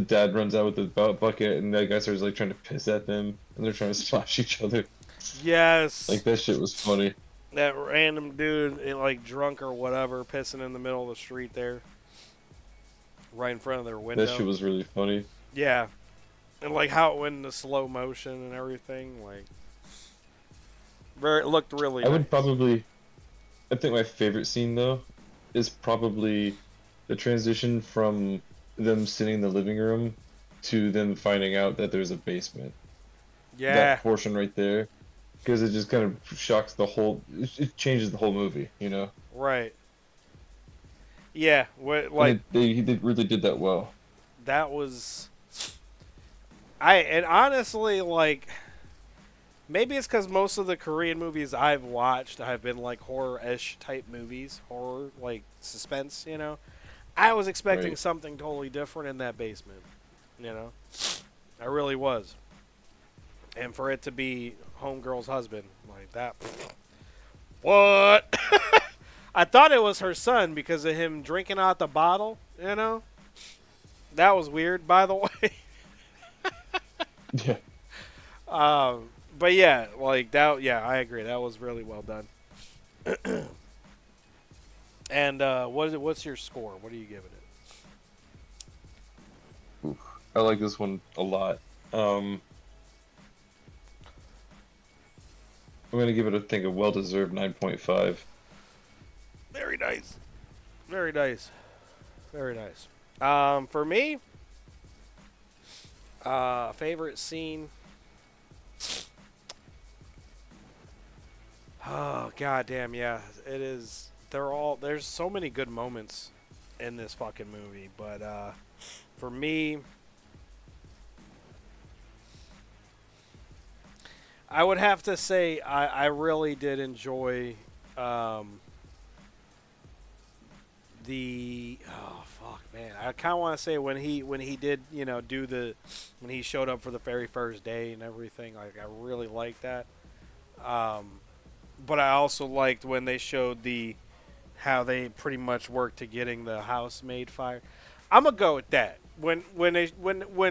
[SPEAKER 16] dad runs out with the bucket, and that guy starts like trying to piss at them, and they're trying to splash each other.
[SPEAKER 3] Yes.
[SPEAKER 16] Like that shit was funny.
[SPEAKER 3] That random dude, like drunk or whatever, pissing in the middle of the street there, right in front of their window.
[SPEAKER 16] That shit was really funny.
[SPEAKER 3] Yeah. And like how it went into slow motion and everything, like it looked really nice.
[SPEAKER 16] I think my favorite scene though is probably the transition from them sitting in the living room to them finding out that there's a basement.
[SPEAKER 3] Yeah.
[SPEAKER 16] That portion right there, because it just kind of shocks the whole. It changes the whole movie, you know.
[SPEAKER 3] Right. Yeah. They
[SPEAKER 16] really did that well.
[SPEAKER 3] That was. And honestly, like, maybe it's because most of the Korean movies I've watched have been like horror-ish type movies, horror, like suspense, you know. I was expecting something totally different in that basement, you know. I really was. And for it to be Homegirl's husband, like that. What? I thought it was her son because of him drinking out the bottle, you know. That was weird, by the way.
[SPEAKER 16] Yeah.
[SPEAKER 3] But yeah, like that. Yeah, I agree. That was really well done. And what's your score? What are you giving it?
[SPEAKER 16] Oof, I like this one a lot. I'm gonna give it a well-deserved 9.5.
[SPEAKER 3] Very nice. Very nice. Very nice. For me. Favorite scene. Oh goddamn, yeah, it is. There's so many good moments in this fucking movie, but for me, I would have to say I really did enjoy I kind of want to say when he did, you know, when he showed up for the very first day and everything, like I really liked that. But I also liked when they showed how they pretty much worked to getting the house made fire. I'm gonna go with that. When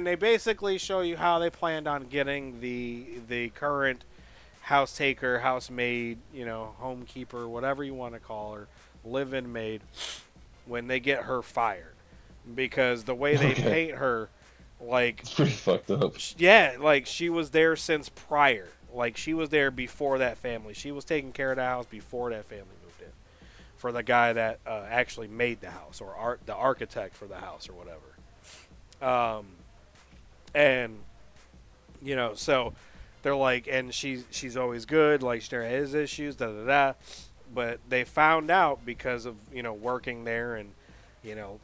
[SPEAKER 3] they basically show you how they planned on getting the current housemaid, you know, homekeeper, whatever you want to call her, live-in maid, when they get her fired. Because the way they paint her, like...
[SPEAKER 16] It's pretty fucked up.
[SPEAKER 3] Yeah, like, she was there since prior. Like, she was there before that family. She was taking care of the house before that family moved in. For the guy that actually made the house, or the architect for the house, or whatever. And, you know, so... They're like, and she's always good, like, she never has issues, da-da-da. But they found out because of, you know, working there and, you know,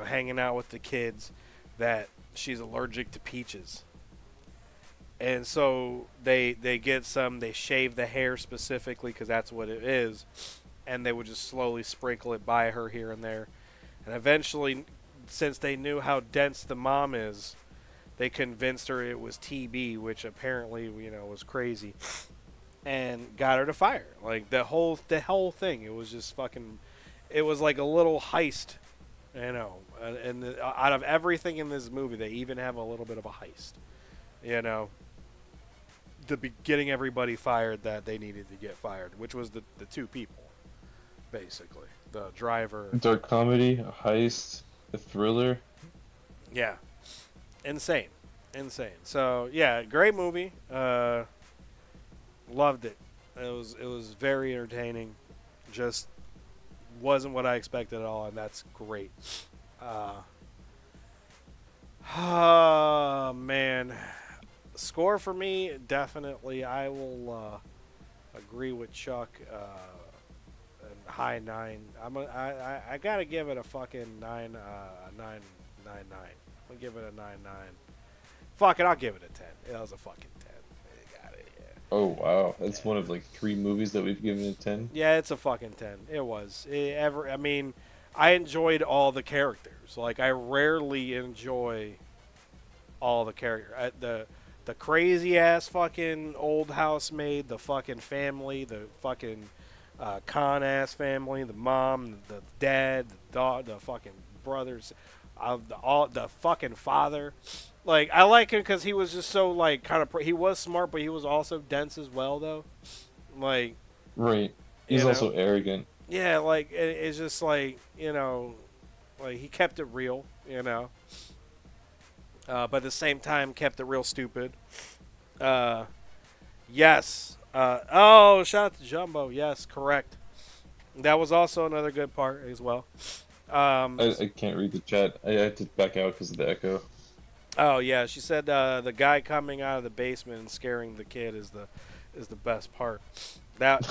[SPEAKER 3] hanging out with the kids, that she's allergic to peaches. And so they shave the hair specifically because that's what it is, and they would just slowly sprinkle it by her here and there. And eventually, since they knew how dense the mom is, they convinced her it was TB, which apparently, you know, was crazy, and got her to fire. Like the whole thing, it was just fucking. It was like a little heist. You know, and out of everything in this movie, they even have a little bit of a heist. You know, getting everybody fired that they needed to get fired, which was the two people, basically. The driver.
[SPEAKER 16] Dark comedy, a heist, a thriller.
[SPEAKER 3] Yeah. Insane. So, yeah, great movie. Loved it. It was very entertaining. Just wasn't what I expected at all, and that's great. Man. Score for me, definitely. I will agree with Chuck. High 9. I gotta give it a fucking 9. 9. I'll give it a 9. Fuck it, I'll give it a 10. It was a fucking 10. Got it, yeah.
[SPEAKER 16] Oh wow, that's one of like 3 movies that we've given a 10.
[SPEAKER 3] Yeah, it's a fucking 10. It was. I enjoyed all the characters. Like, I rarely enjoy all the characters. The crazy ass fucking old housemaid, the fucking family, the fucking con ass family, the mom, the dad, the dog, the fucking brothers, the fucking father. Like, I like him because he was just so like kind of he was smart, but he was also dense as well, though. Like,
[SPEAKER 16] right, he's also arrogant.
[SPEAKER 3] Yeah, like it's just like, like he kept it real, but at the same time kept it real stupid. Yes. Shout out to Jumbo. Yes, correct. That was also another good part as well.
[SPEAKER 16] I can't read the chat. I had to back out because of the echo.
[SPEAKER 3] Oh yeah, she said the guy coming out of the basement and scaring the kid is the best part. That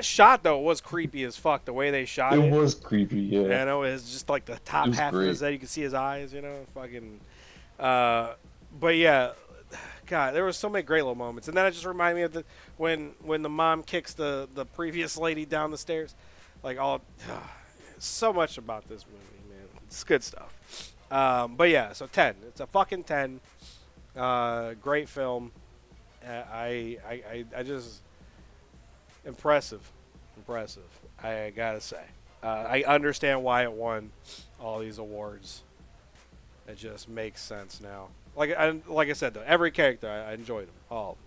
[SPEAKER 3] shot though was creepy as fuck. The way they shot it.
[SPEAKER 16] It was creepy, yeah.
[SPEAKER 3] It was just like the top half of his head. You could see his eyes. Fucking. But yeah, God, there were so many great little moments, and then it just reminded me of when the mom kicks the previous lady down the stairs. Like so much about this movie, man. It's good stuff. But yeah, so 10. It's a fucking 10. Great film. I just impressive. I gotta say. I understand why it won all these awards. It just makes sense now. Like I said though, every character I enjoyed them all.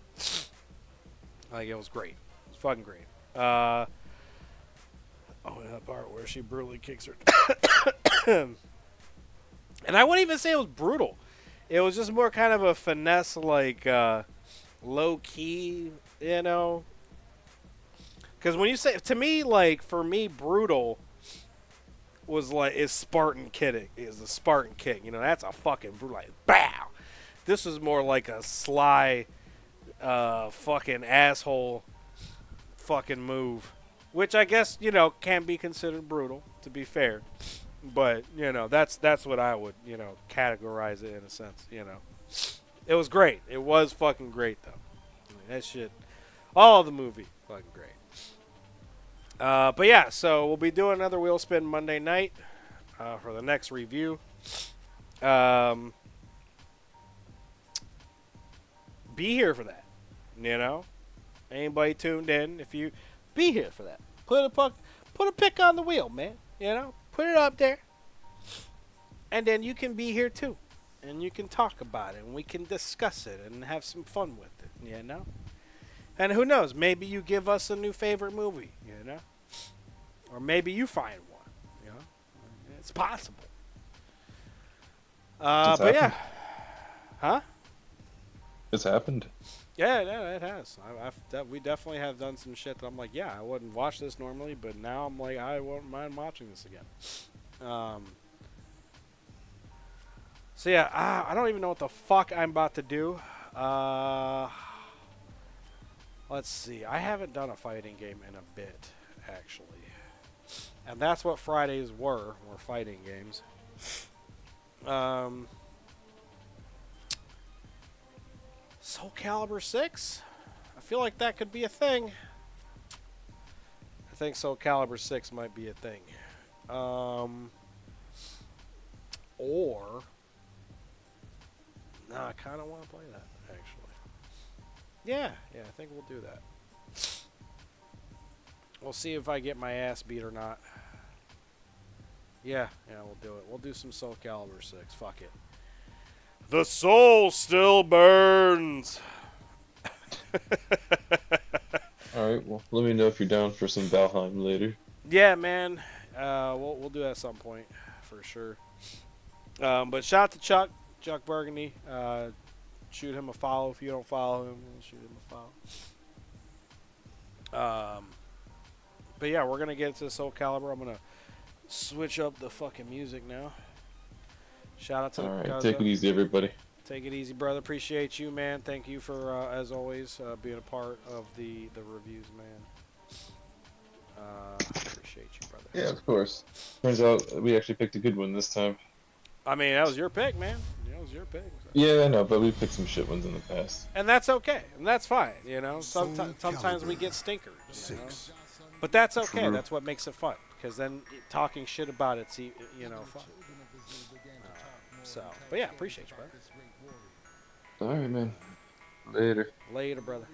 [SPEAKER 3] Like, it was great. It was fucking great. That part where she brutally kicks her. And I wouldn't even say it was brutal. It was just more kind of a finesse, like low key, Because when you say, to me, like, for me, brutal is Spartan kidding. Is the Spartan kick. That's a fucking brutal, like, bow. This was more like a sly, fucking asshole fucking move. Which I guess, can be considered brutal, to be fair. But, that's what I would, categorize it in a sense, It was great. It was fucking great, though. That shit, all of the movie, fucking great. But yeah, so we'll be doing another wheel spin Monday night for the next review. Be here for that, Anybody tuned in, if you be here for that, put a pick on the wheel, man. Put it up there, and then you can be here too, and you can talk about it, and we can discuss it and have some fun with it, And who knows? Maybe you give us a new favorite movie, or maybe you find one, It's possible. But yeah, huh?
[SPEAKER 16] It's happened.
[SPEAKER 3] Yeah, it has. We definitely have done some shit that I'm like, yeah, I wouldn't watch this normally, but now I'm like, I wouldn't mind watching this again. So yeah, I don't even know what the fuck I'm about to do. Let's see. I haven't done a fighting game in a bit, actually. And that's what Fridays were fighting games. Soul Calibur 6? I feel like that could be a thing. I think Soul Calibur 6 might be a thing. Or... Nah, I kind of want to play that, actually. Yeah, I think we'll do that. We'll see if I get my ass beat or not. Yeah, we'll do it. We'll do some Soul Calibur 6. Fuck it. The soul still burns.
[SPEAKER 16] Alright, well, let me know if you're down for some Valheim later.
[SPEAKER 3] Yeah, man. We'll do that at some point for sure. But shout out to Chuck Burgundy. Shoot him a follow if you don't follow him. Shoot him a follow. But yeah, we're gonna get to Soul Calibur. I'm gonna switch up the fucking music now. Shout out to
[SPEAKER 16] Alright, take it easy, everybody.
[SPEAKER 3] Take it easy, brother. Appreciate you, man. Thank you for, as always, being a part of the reviews, man. Appreciate you, brother.
[SPEAKER 16] Yeah, of course. Turns out we actually picked a good one this time.
[SPEAKER 3] I mean, that was your pick, man. That was your pick. So.
[SPEAKER 16] Yeah, I know, but we picked some shit ones in the past.
[SPEAKER 3] And that's okay. And that's fine, you know. Sometimes we get stinkers, you know? But that's okay. That's what makes it fun. Because then talking shit about it's, you know, fun. But yeah, appreciate you, brother.
[SPEAKER 16] Alright, man. Later.
[SPEAKER 3] Later, brother.